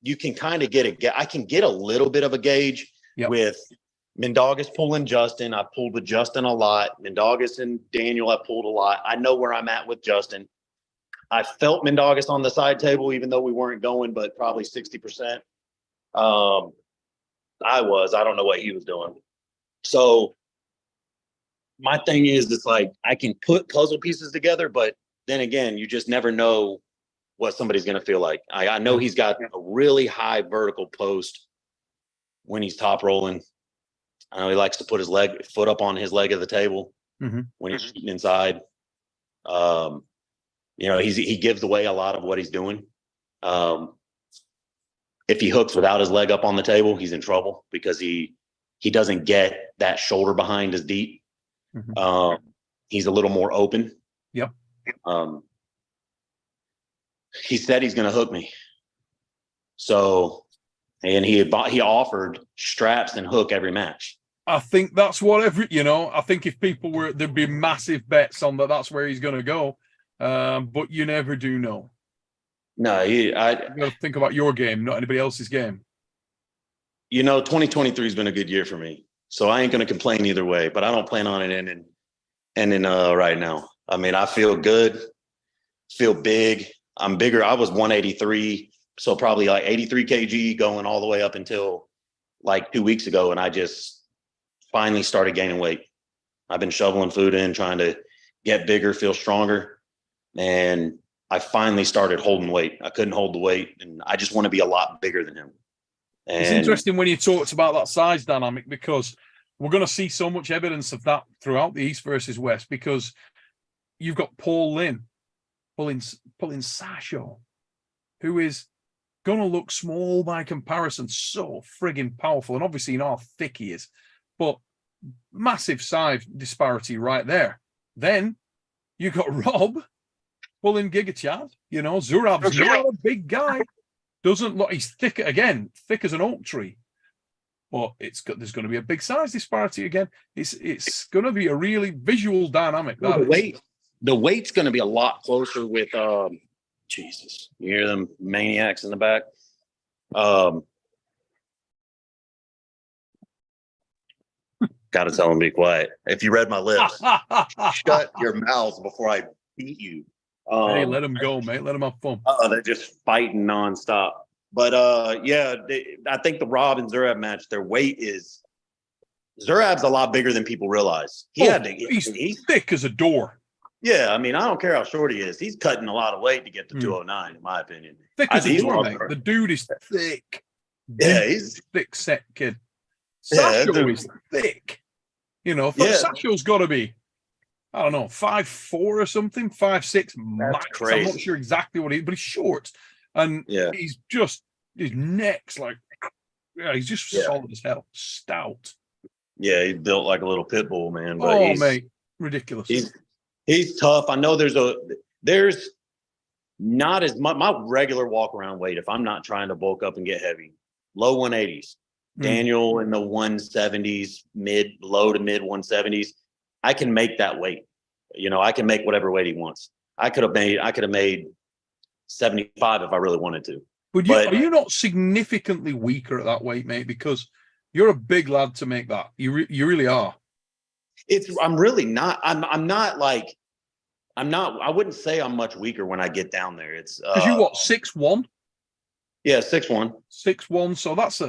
You can kind of I can get a little bit of a gauge with Mindaugas pulling Justin. I pulled with Justin a lot. Mindaugas and Daniel, I pulled a lot. I know where I'm at with Justin. I felt Mindaugas on the side table, even though we weren't going, but probably 60%. I don't know what he was doing. So my thing is, it's like, I can put puzzle pieces together, but then again, you just never know what somebody's going to feel like. I know he's got a really high vertical post when he's top rolling. I know he likes to put his foot up on his leg of the table when he's shooting inside. He gives away a lot of what he's doing. If he hooks without his leg up on the table, he's in trouble because he doesn't get that shoulder behind as deep. He's a little more open. Yep. He said he's going to hook me. So, and he offered straps and hook every match. I think that's what I think if people there'd be massive bets on that's where he's going to go. But you never do know. No, you got to think about your game, not anybody else's game. 2023 has been a good year for me, so I ain't going to complain either way. But I don't plan on it ending right now. I mean, I feel good, feel big. I'm bigger. I was 183 So probably like 83 kg going all the way up until like 2 weeks ago. And I just finally started gaining weight. I've been shoveling food in, trying to get bigger, feel stronger. And I finally started holding weight. I couldn't hold the weight, and I just want to be a lot bigger than him. And it's interesting when you talked about that size dynamic, because we're going to see so much evidence of that throughout the East versus West, because you've got Paul Lynn pulling Sasho, who is going to look small by comparison, so friggin' powerful. And obviously, you know how thick he is, but massive size disparity right there. Then you got Rob pulling Giga Chad. You know, Zurab's not a big guy. Doesn't look, he's thick again, thick as an oak tree. But there's going to be a big size disparity again. It's going to be a really visual dynamic. The weight's going to be a lot closer with Jesus. You hear them maniacs in the back. Got to tell them to be quiet. If you read my lips, shut your mouth before I beat you. Hey, let them go, mate. Let them have fun. They're just fighting nonstop. But yeah, I think the Rob and Zurab match, their weight is Zurab's a lot bigger than people realize. He's thick as a door. Yeah, I mean, I don't care how short he is. He's cutting a lot of weight to get to 209, in my opinion. Thick as a door, mate. The dude is thick. Yeah, he's thick set kid. Sasho is thick. You know, Sasho's got to be, I don't know, 5'4" or something, 5'6" max. Crazy. I'm not sure exactly what but he's short. And he's just, his neck's like, he's just solid as hell. Stout. Yeah, he's built like a little pit bull, man. But mate, ridiculous. He's tough. I know there's not as much, my regular walk around weight, if I'm not trying to bulk up and get heavy, low 180s. Daniel in the 170s, low to mid 170s. I can make that weight. You know, I can make whatever weight he wants. I could have made 75 if I really wanted to. But are you not significantly weaker at that weight, mate? Because you're a big lad to make that. You really are. I'm really not. I'm not like. I'm not. I wouldn't say I'm much weaker when I get down there. It's because you what 6'1"? Yeah, 6'1". 6'1". So that's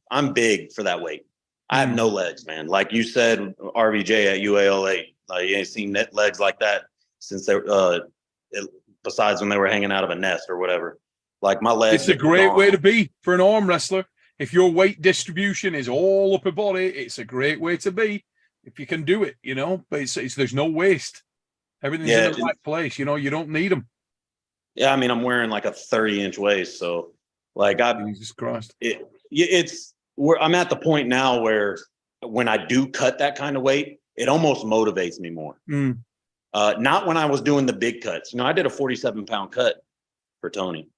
I'm big for that weight. I have no legs, man. Like you said, RVJ at UALA, you ain't seen legs like that since they besides when they were hanging out of a nest or whatever. Like my legs. It's a great way to be for an arm wrestler. If your weight distribution is all upper body, it's a great way to be if you can do it, you know. But there's no waste. Everything's in the right place. You know, you don't need them. Yeah, I mean, I'm wearing like a 30-inch waist, so like Jesus Christ. I'm at the point now where when I do cut that kind of weight, it almost motivates me more. Not when I was doing the big cuts. You know, I did a 47-pound cut for Tony.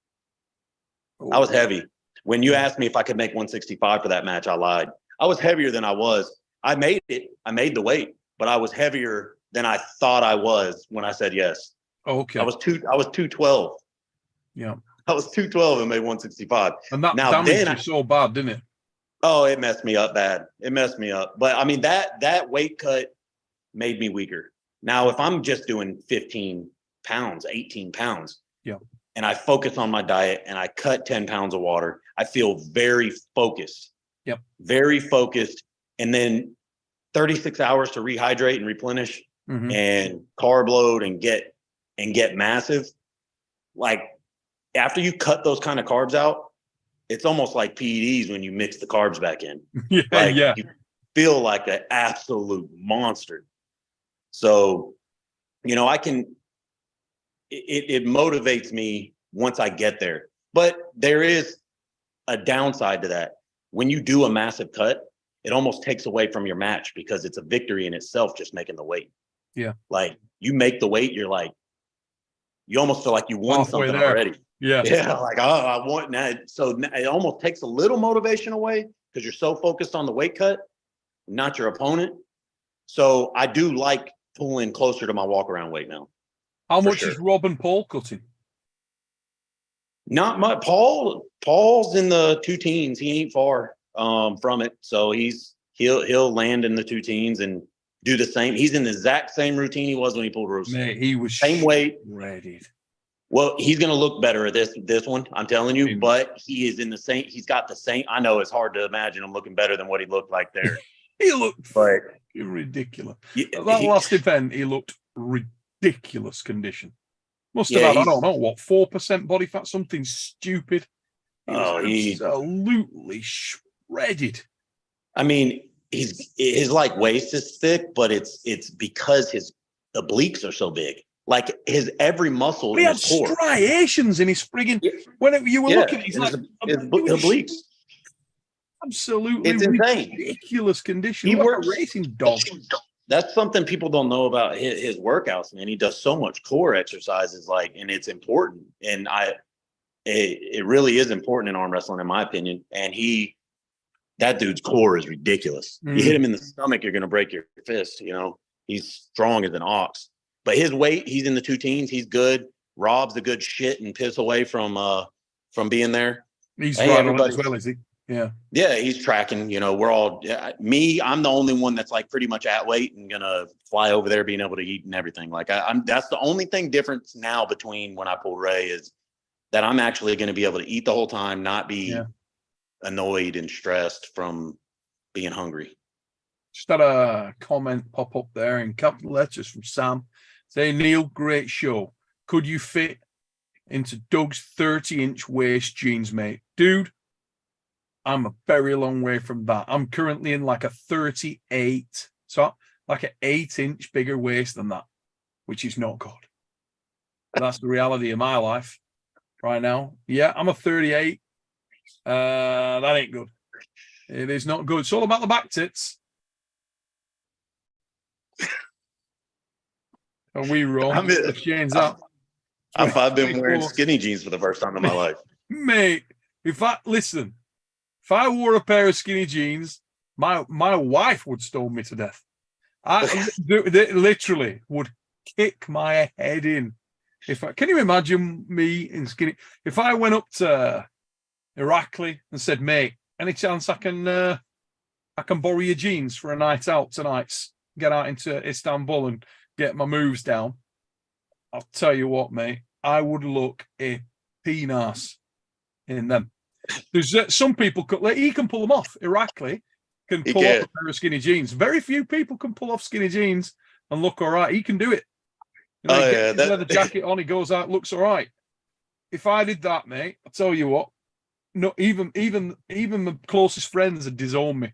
I was heavy. When you asked me if I could make 165 for that match, I lied. I was heavier than I was. I made it. I made the weight, but I was heavier than I thought I was when I said yes. Oh, okay. I was 212. Yeah. I was 212 and made 165. And that damaged you so bad, didn't it? Oh, it messed me up bad. It messed me up. But I mean, that weight cut made me weaker. Now, if I'm just doing 15 pounds, 18 pounds, and I focus on my diet and I cut 10 pounds of water, I feel very focused. Yep. Very focused. And then 36 hours to rehydrate and replenish and carb load and get massive. Like after you cut those kind of carbs out, it's almost like PEDs when you mix the carbs back in. You feel like an absolute monster. So, you know, it motivates me once I get there. But there is a downside to that. When you do a massive cut, it almost takes away from your match because it's a victory in itself just making the weight. Yeah. Like you make the weight, you almost feel like you won something already. Yeah. Yeah. Like, I want that. So it almost takes a little motivation away because you're so focused on the weight cut, not your opponent. So I do like pulling closer to my walk around weight now. How much is Rob and Paul cutting? Not much. Paul's in the 2 teens. He ain't far from it. So he'll land in the 2 teens, and do the same. He's in the exact same routine he was when he pulled Ruslan. Mate, he was Same weight. Ready. Well, he's going to look better at this one, I'm telling you, but he is in the same, he's got the same, I know it's hard to imagine him looking better than what he looked like there. He looked But ridiculous. Yeah, That last event, he looked ridiculous condition. Must have Yeah, had, I he's- don't know, what, 4% body fat, something stupid. He was he- absolutely shredded. I mean, his like waist is thick, but it's because his obliques are so big. Like his every muscle But he in had his core. striations in his friggin' Yeah. when you were Yeah, looking, he's and like his he was obliques. absolutely It's insane. ridiculous condition. He Like works- a racing dog. That's something people don't know about his workouts, man. He does so much core exercises, like, and it's important. And it really is important in arm wrestling, in my opinion. And that dude's core is ridiculous. You hit him in the stomach, you're going to break your fist. You know, he's strong as an ox. But his weight, he's in the 2 teens. He's good. Rob's a good shit and piss away from being there. He's Hey, right on it everybody. as well, is he? Yeah. Yeah, he's tracking. You know, we're all I'm the only one that's like pretty much at weight and gonna fly over there, being able to eat and everything. Like I'm that's the only thing difference now between when I pull Ray is that I'm actually going to be able to eat the whole time, not be annoyed and stressed from being hungry. Just had a comment pop up there in capital letters from Sam saying, Neil, great show. Could you fit into Doug's 30-inch waist jeans, mate? Dude, I'm a very long way from that. I'm currently in like a 38, so like an 8-inch bigger waist than that, which is not good. That's the reality of my life right now. Yeah, I'm a 38. That ain't good. It is not good. It's all about the back tits. And we roll. The chains up. I've been wearing skinny jeans for the first time in my life. Mate, if I wore a pair of skinny jeans, my wife would stone me to death. They literally would kick my head in. Can you imagine me in skinny? If I went up to Irakli and said, mate, any chance I can borrow your jeans for a night out tonight, get out into Istanbul and get my moves down, I'll tell you what, mate, I would look a penis in them. There's some people, he can pull them off. Irakli can pull off a pair of skinny jeans. Very few people can pull off skinny jeans and look all right. He can do it. You know, he gets his leather jacket on, he goes out, looks all right. If I did that, mate, I'll tell you what, no, even my closest friends would disown me.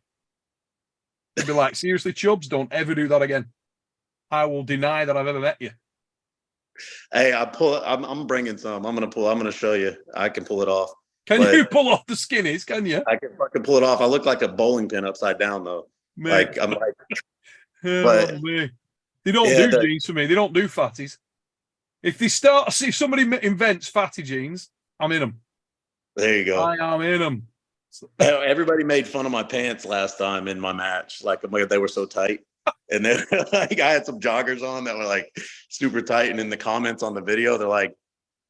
They'd be like, seriously, Chubbs, don't ever do that again. I will deny that I've ever met you. Hey, I'm bringing some. I'm gonna show you. I can pull it off. Can you pull off the skinnies? Can you? I can pull it off. I look like a bowling pin upside down though. Mate. Like I'm like. But they don't do jeans for me. They don't do fatties. If somebody invents fatty jeans, I'm in them. There you go. I am in them. Everybody made fun of my pants last time in my match. Like they were so tight. And then like, I had some joggers on that were like super tight. And in the comments on the video, they're like,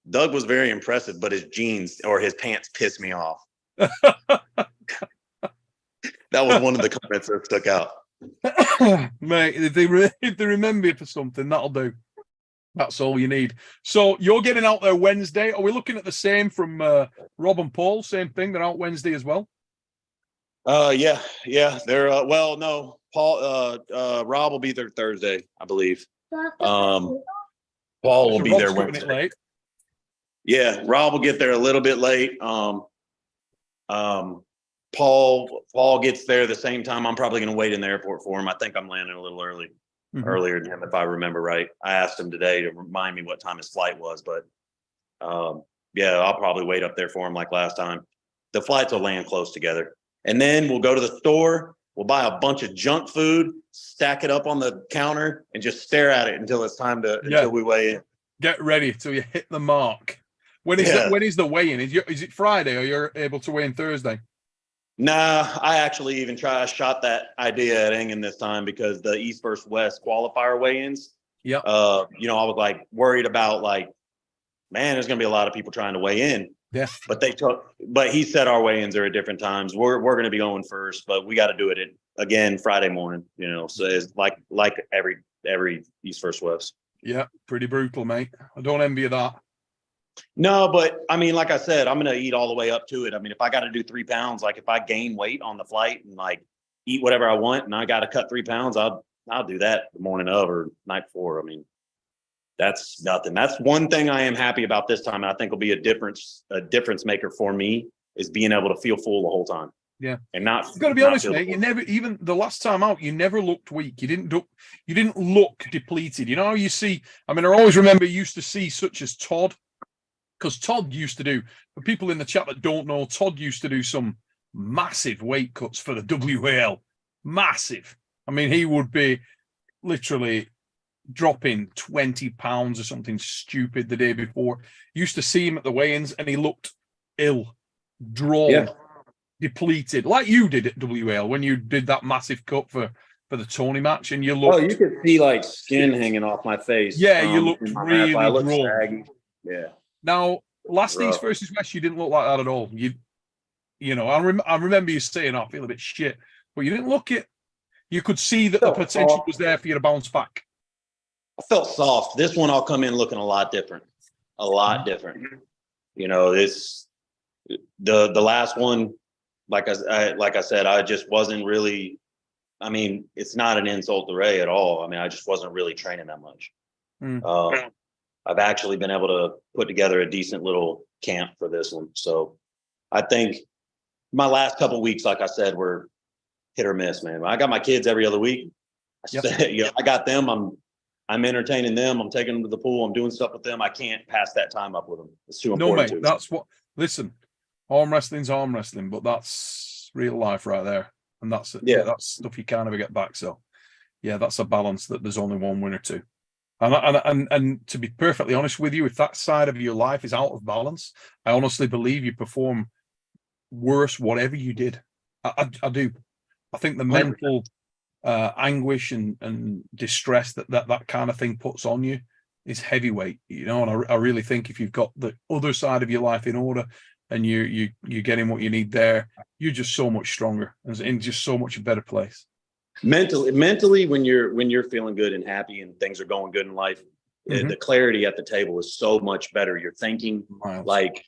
Doug was very impressive, but his jeans or his pants pissed me off. That was one of the comments that stuck out. Mate, if they remember you for something, that'll do. That's all you need. So you're getting out there Wednesday. Are we looking at the same from Rob and Paul? Same thing. They're out Wednesday as well. Yeah. They're well, no. Paul, Rob will be there Thursday, I believe. Paul will be there Wednesday. Late. Yeah, Rob will get there a little bit late. Paul gets there the same time. I'm probably going to wait in the airport for him. I think I'm landing a little earlier than him, if I remember right. I asked him today to remind me what time his flight was, but yeah, I'll probably wait up there for him like last time. The flights will land close together. And then we'll go to the store. We'll buy a bunch of junk food, stack it up on the counter, and just stare at it until it's time until we weigh in. Get ready till you hit the mark. When is the weigh-in? Is it Friday or you're able to weigh in Thursday? Nah, I actually even shot that idea at Engin this time because the East versus West qualifier weigh-ins. Yeah. I was like worried about like, man, there's gonna be a lot of people trying to weigh in. Yeah. But he said our weigh-ins are at different times. We're going to be going first, but we got to do it again Friday morning. So it's like every East First West. Yeah, pretty brutal, mate. I don't envy you that. No, but I mean, like I said, I'm going to eat all the way up to it. I mean, if I got to do 3 pounds, like if I gain weight on the flight and like eat whatever I want, and I got to cut 3 pounds, I'll do that the morning of or night before. I mean, that's nothing. That's one thing I am happy about this time. And I think will be a difference maker for me is being able to feel full the whole time. Yeah. And not. I've got to be honest, mate. You never, even the last time out, you never looked weak. You didn't look depleted. You know how you see, I mean, I always remember you used to see such as Todd, because Todd used to do, for people in the chat that don't know, Todd used to do some massive weight cuts for the WAL. Massive. I mean, he would be literally dropping 20 pounds or something stupid the day before. Used to see him at the weigh-ins and he looked ill, drawn, depleted, like you did at WAL when you did that massive cut for the Tony match, and you looked. Oh, you could see like skin hanging off my face. Yeah, you looked really drawn. Saggy. Yeah. Now, last East versus West, you didn't look like that at all. You know, I remember you saying, I feel a bit shit, but you didn't look it. You could see that the potential was there for you to bounce back. I felt soft. This one, I'll come in looking a lot different. A lot different. You know, this the last one, like I said, I just wasn't really. I mean, it's not an insult to Ray at all. I mean, I just wasn't really training that much. I've actually been able to put together a decent little camp for this one. So I think my last couple of weeks, like I said, were hit or miss, man. I got my kids every other week. I got them. I'm entertaining them. I'm taking them to the pool. I'm doing stuff with them. I can't pass that time up with them. It's too important. No, mate, that's what. Listen, arm wrestling's arm wrestling, but that's real life right there, and that's it. Yeah, that's stuff you can't ever get back. So, yeah, that's a balance that there's only one winner to. And to be perfectly honest with you, if that side of your life is out of balance, I honestly believe you perform worse whatever you did. I do. I think the mental anguish and distress that kind of thing puts on you is heavyweight, you know. And I really think if you've got the other side of your life in order and you're getting what you need there, you're just so much stronger and in just so much a better place. Mentally, when you're feeling good and happy and things are going good in life, the clarity at the table is so much better. You're thinking like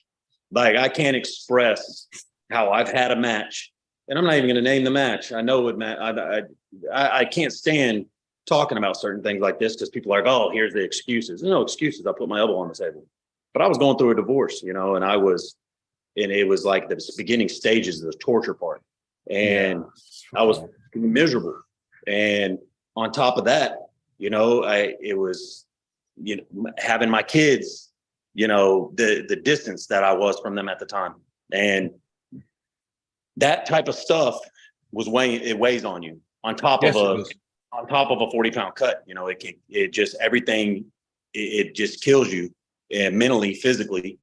I can't express how I've had a match. And I'm not even going to name the match. I know what I can't stand talking about certain things like this because people are like, oh, here's the excuses. There's no excuses. I put my elbow on the table. But I was going through a divorce, you know, and it was like the beginning stages of the torture part. And I was miserable. And on top of that, you know, it was, you know, having my kids, you know, the distance that I was from them at the time. And that type of stuff weighs on you on top of a 40-pound cut. You know, it just everything, it just kills you mentally, physically.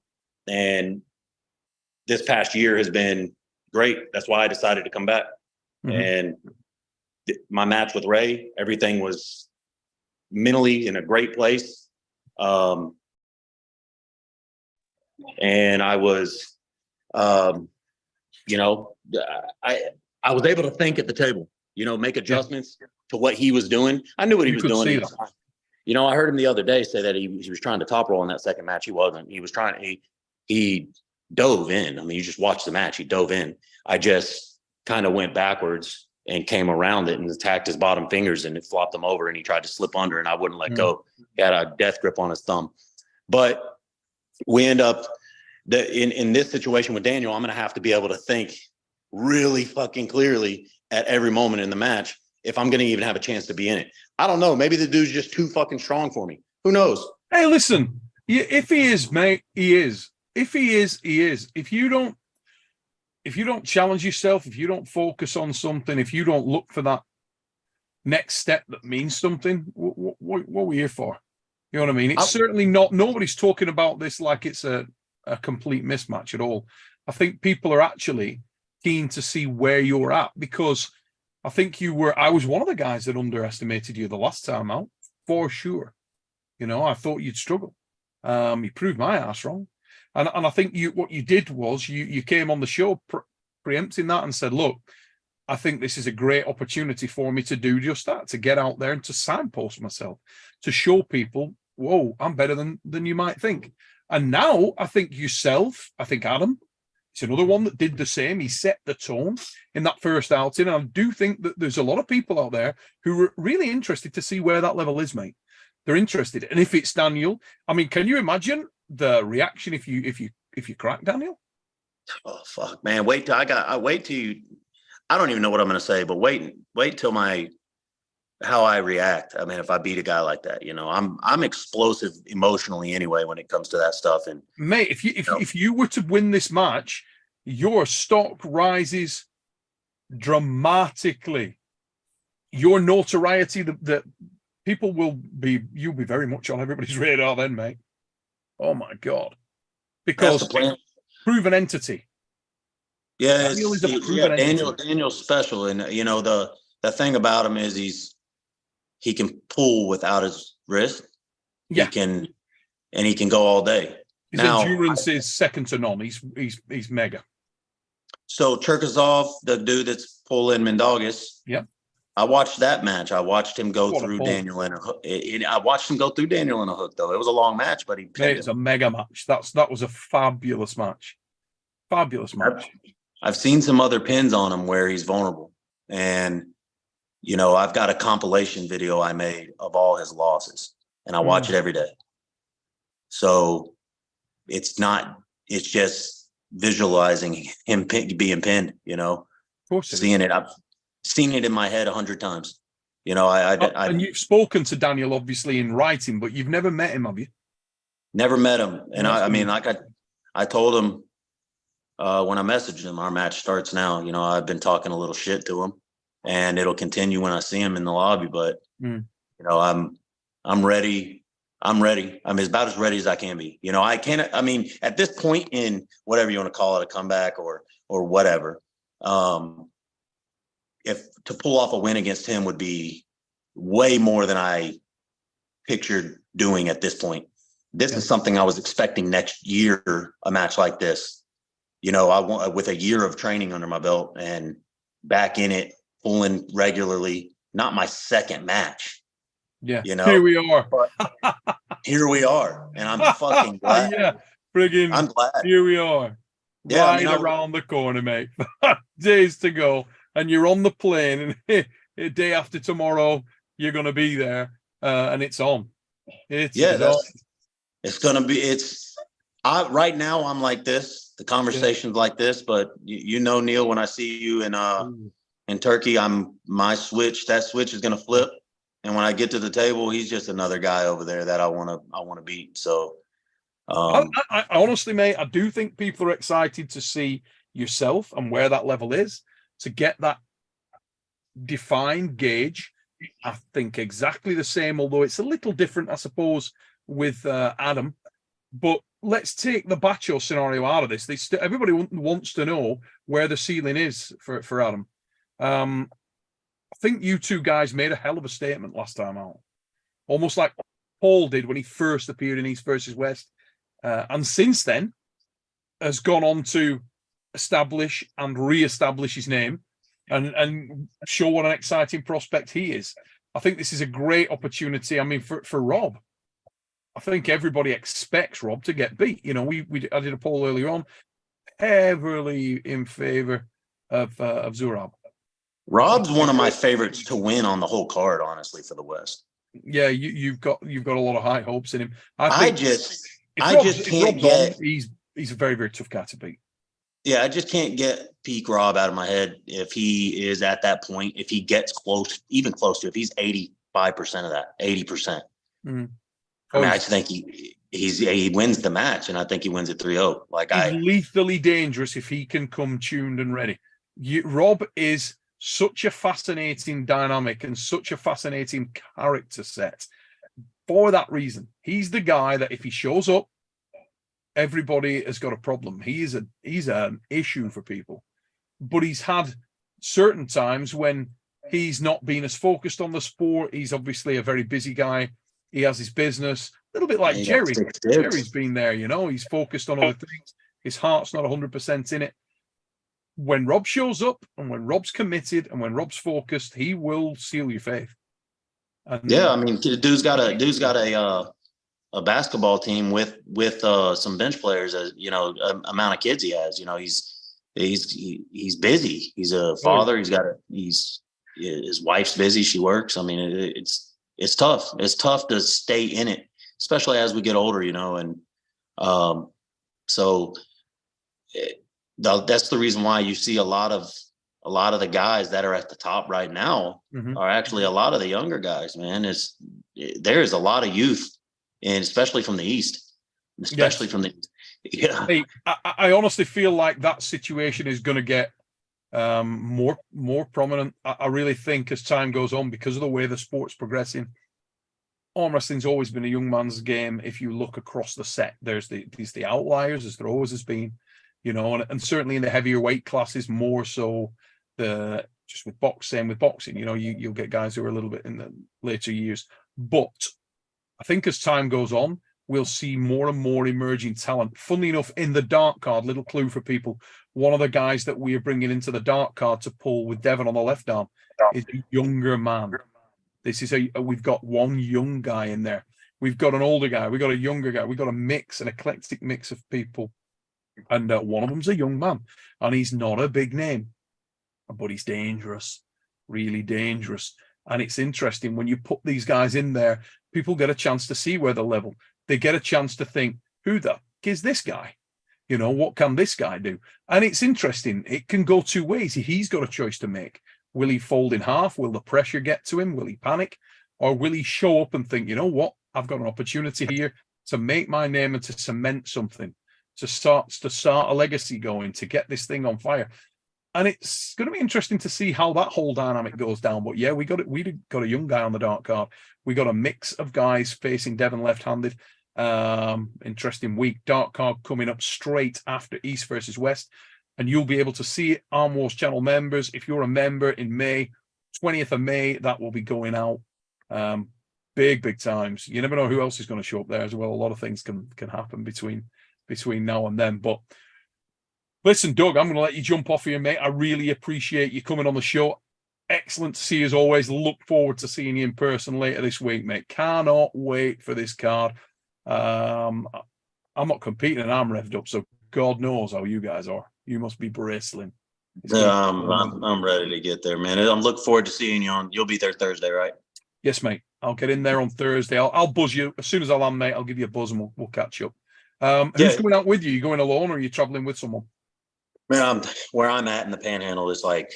And this past year has been great. That's why I decided to come back. And my match with Ray, everything was mentally in a great place. And I was, you know, I was able to think at the table, you know, make adjustments to what he was doing. I knew what he was doing. You know, I heard him the other day say that he was trying to top roll in that second match. He wasn't. He was trying. He dove in. I mean, you just watch the match. He dove in. I just kind of went backwards and came around it and attacked his bottom fingers, and it flopped him over, and he tried to slip under, and I wouldn't let go. He had a death grip on his thumb. But we end up in this situation with Daniel, I'm going to have to be able to think really fucking clearly at every moment in the match if I'm going to even have a chance to be in it. I don't know. Maybe the dude's just too fucking strong for me. Who knows? Hey, listen, if he is, mate, he is. If he is, he is. If you don't challenge yourself, if you don't focus on something, if you don't look for that next step that means something, what are we here for? You know what I mean? It's certainly not, nobody's talking about this like it's a complete mismatch at all. I think people are actually keen to see where you're at, because I think I was one of the guys that underestimated you the last time out, for sure. You know, I thought you'd struggle. You proved my ass wrong. And I think what you did was you came on the show preempting that and said, look, I think this is a great opportunity for me to do just that, to get out there and to signpost myself, to show people, whoa, I'm better than you might think. And now I think yourself, I think Adam, it's another one that did the same. He set the tone in that first outing. And I do think that there's a lot of people out there who are really interested to see where that level is, mate. They're interested. And if it's Daniel, I mean, can you imagine the reaction if you crack Daniel? Oh fuck, man! Wait till I wait till you. I don't even know what I'm going to say, but wait till how I react. I mean, if I beat a guy like that, you know, I'm explosive emotionally anyway when it comes to that stuff. And mate, if you were to win this match, your stock rises dramatically. Your notoriety, that people you'll be very much on everybody's radar then, mate. Oh my God. Because proven entity. Yeah, Daniel is a proven entity. Daniel's special. And you know, the thing about him is he can pull without his wrist. Yeah. He can go all day. His endurance is second to none. He's mega. So Chikasov, the dude that's pulling Mindaugas. Yeah. I watched that match. I watched him go through Daniel in a hook. I watched him go through Daniel in a hook, though. It was a long match, but it's a mega match. That was a fabulous match. Fabulous match. I've seen some other pins on him where he's vulnerable. And, you know, I've got a compilation video I made of all his losses, and I watch it every day. So it's just visualizing him being pinned, you know, of course seeing it. I've seen it in my head 100 times. You know, and you've spoken to Daniel, obviously, in writing, but you've never met him, have you? Never met him. And I mean, like I told him when I messaged him, our match starts now. You know, I've been talking a little shit to him, and it'll continue when I see him in the lobby. But you know, I'm ready. I'm ready. I'm about as ready as I can be. You know, I mean, at this point in whatever you want to call it, a comeback or whatever, if to pull off a win against him would be way more than I pictured doing at this point. This is something I was expecting next year, a match like this. You know, I want with a year of training under my belt and back in it, pulling regularly, not my second match. Yeah. You know, here we are. Here we are. And I'm fucking glad. Yeah. Friggin' I'm glad. Here we are. Yeah, right around the corner, mate. Days to go. And you're on the plane, and a day after tomorrow, you're going to be there, and it's on. It's going to be, right now I'm like this, the conversation's like this, but you know, Neil, when I see you in Turkey, that switch is going to flip. And when I get to the table, he's just another guy over there that I want to beat. So, I honestly, mate, I do think people are excited to see yourself and where that level is, to get that defined gauge. I think exactly the same, although it's a little different, I suppose, with Adam. But let's take the Bacho scenario out of this. Everybody wants to know where the ceiling is for Adam. I think you two guys made a hell of a statement last time out, almost like Paul did when he first appeared in East versus West, and since then has gone on to establish and re-establish his name and show what an exciting prospect he is. I think this is a great opportunity. I mean, for Rob, I think everybody expects Rob to get beat. You know, I did a poll earlier on, heavily in favor of Zurab. Rob's one of my favorites to win on the whole card, honestly, for the West. Yeah, you've got a lot of high hopes in him. He's a very, very tough guy to beat. Yeah, I just can't get peak Rob out of my head if he is at that point, if he gets close, even close to, if he's 85% of that, 80%. Mm-hmm. I mean, I just think he wins the match, and I think he wins it 3-0. He's lethally dangerous if he can come tuned and ready. Rob is such a fascinating dynamic and such a fascinating character set. For that reason, he's the guy that if he shows up, everybody has got a problem. He's an issue for people. But he's had certain times when he's not been as focused on the sport. He's obviously a very busy guy. He has his business, little bit like He got Jerry. 6 kids. Jerry's been there, you know, he's focused on other things. His heart's not 100% in it. When Rob shows up and when Rob's committed and when Rob's focused, he will seal your faith. And Yeah, I mean, dude's got a basketball team with some bench players, as you know, amount of kids he has. You know, he's busy. He's a father. His wife's busy. She works. I mean, it's tough. It's tough to stay in it, especially as we get older. You know, and that's the reason why you see a lot of the guys that are at the top right now are actually a lot of the younger guys. Man, there is a lot of youth, and especially from the East, yeah. Hey, I honestly feel like that situation is going to get more prominent. I really think as time goes on, because of the way the sport's progressing. Arm wrestling's always been a young man's game. If you look across the set, there's the outliers, as there always has been, you know, and certainly in the heavier weight classes, more so. Just with boxing, you know, you'll get guys who are a little bit in the later years. But I think as time goes on, we'll see more and more emerging talent. Funnily enough, in the dark card, little clue for people, one of the guys that we are bringing into the dark card to pull with Devon on the left arm is a younger man. This is we've got one young guy in there. We've got an older guy. We've got a younger guy. We've got an eclectic mix of people. And one of them's a young man. And he's not a big name, but he's dangerous, really dangerous. And it's interesting when you put these guys in there, people get a chance to see where they're level. They get a chance to think, who the heck is this guy? You know, what can this guy do? And it's interesting. It can go two ways. He's got a choice to make. Will he fold in half? Will the pressure get to him? Will he panic? Or will he show up and think, you know what? I've got an opportunity here to make my name and to cement something, to start a legacy going, to get this thing on fire. And it's going to be interesting to see how that whole dynamic goes down. But yeah, we got a young guy on the dark card. We got a mix of guys facing Devon left-handed. Interesting week. Dark card coming up straight after East versus West. And you'll be able to see it, Arm Wars channel members. If you're a member in May, 20th of May, that will be going out. Big times. You never know who else is going to show up there as well. A lot of things can happen between now and then. But listen, Doug, I'm going to let you jump off here, mate. I really appreciate you coming on the show. Excellent to see you as always. Look forward to seeing you in person later this week, mate. Cannot wait for this card. I'm not competing and I'm revved up, so God knows how you guys are. You must be bristling. I'm ready to get there, man. I'm looking forward to seeing you on. You'll be there Thursday, right? Yes, mate. I'll get in there on Thursday. I'll buzz you as soon as I land, mate. I'll give you a buzz and we'll catch up. Who's going out with you? You going alone or are you traveling with someone? Man, where I'm at in the Panhandle is like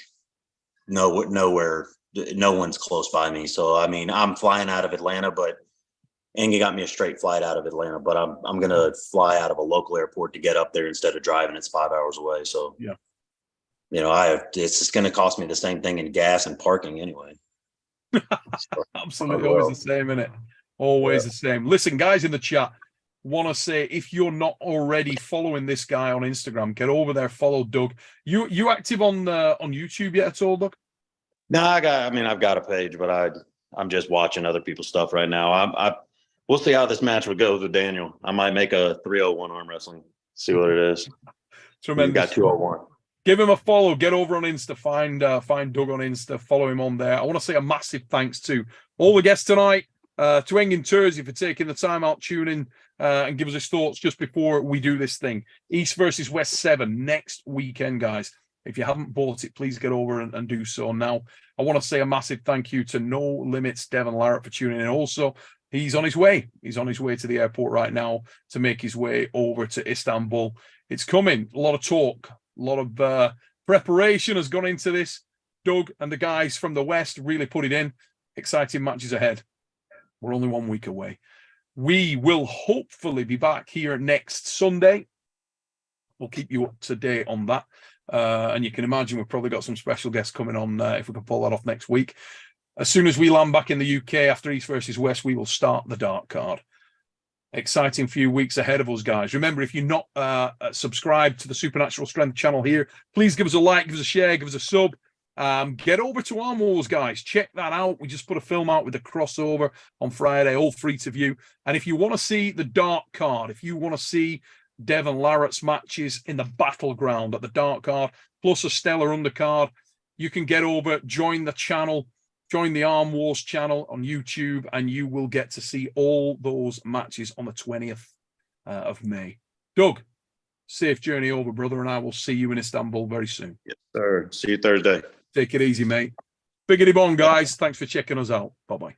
nowhere. No one's close by me. So I mean, I'm flying out of Atlanta, but Engin got me a straight flight out of Atlanta. But I'm gonna fly out of a local airport to get up there instead of driving. It's 5 hours away. So yeah, you know, it's just gonna cost me the same thing in gas and parking anyway. So, absolutely, always the same, isn't it? Always the same. Listen, guys in the chat, want to say if you're not already following this guy on Instagram, get over there, follow Doug. You active on YouTube yet at all, Doug? No, I've got a page, but I'm just watching other people's stuff right now. We'll see how this match would go with Daniel. I might make a 301 arm wrestling. See what it is. Tremendous. We got 201. Give him a follow. Get over on Insta. Find Doug on Insta. Follow him on there. I want to say a massive thanks to all the guests tonight. To Engin Terzi for taking the time out, tuning and give us his thoughts just before we do this thing. East versus West 7 next weekend, guys. If you haven't bought it, please get over and do so now. I want to say a massive thank you to No Limits Devon Larratt for tuning in. Also, he's on his way. He's on his way to the airport right now to make his way over to Istanbul. It's coming. A lot of talk, a lot of preparation has gone into this. Doug and the guys from the West really put it in. Exciting matches ahead. We're only 1 week away. We will hopefully be back here next Sunday. We'll keep you up to date on that. And you can imagine we've probably got some special guests coming on if we can pull that off next week. As soon as we land back in the UK after East versus West, we will start the dark card. Exciting few weeks ahead of us, guys. Remember, if you're not subscribed to the Supernatural Strength channel here, please give us a like, give us a share, give us a sub. Get over to Arm Wars, guys. Check that out. We just put a film out with the crossover on Friday, all free to view. And if you want to see the dark card, if you want to see Devon Larratt's matches in the battleground at the dark card, plus a stellar undercard, you can get over, join the channel, join the Arm Wars channel on YouTube, and you will get to see all those matches on the 20th of May. Doug, safe journey over, brother, and I will see you in Istanbul very soon. Yes, sir. See you Thursday. Take it easy, mate. Biggity bong, guys. Thanks for checking us out. Bye-bye.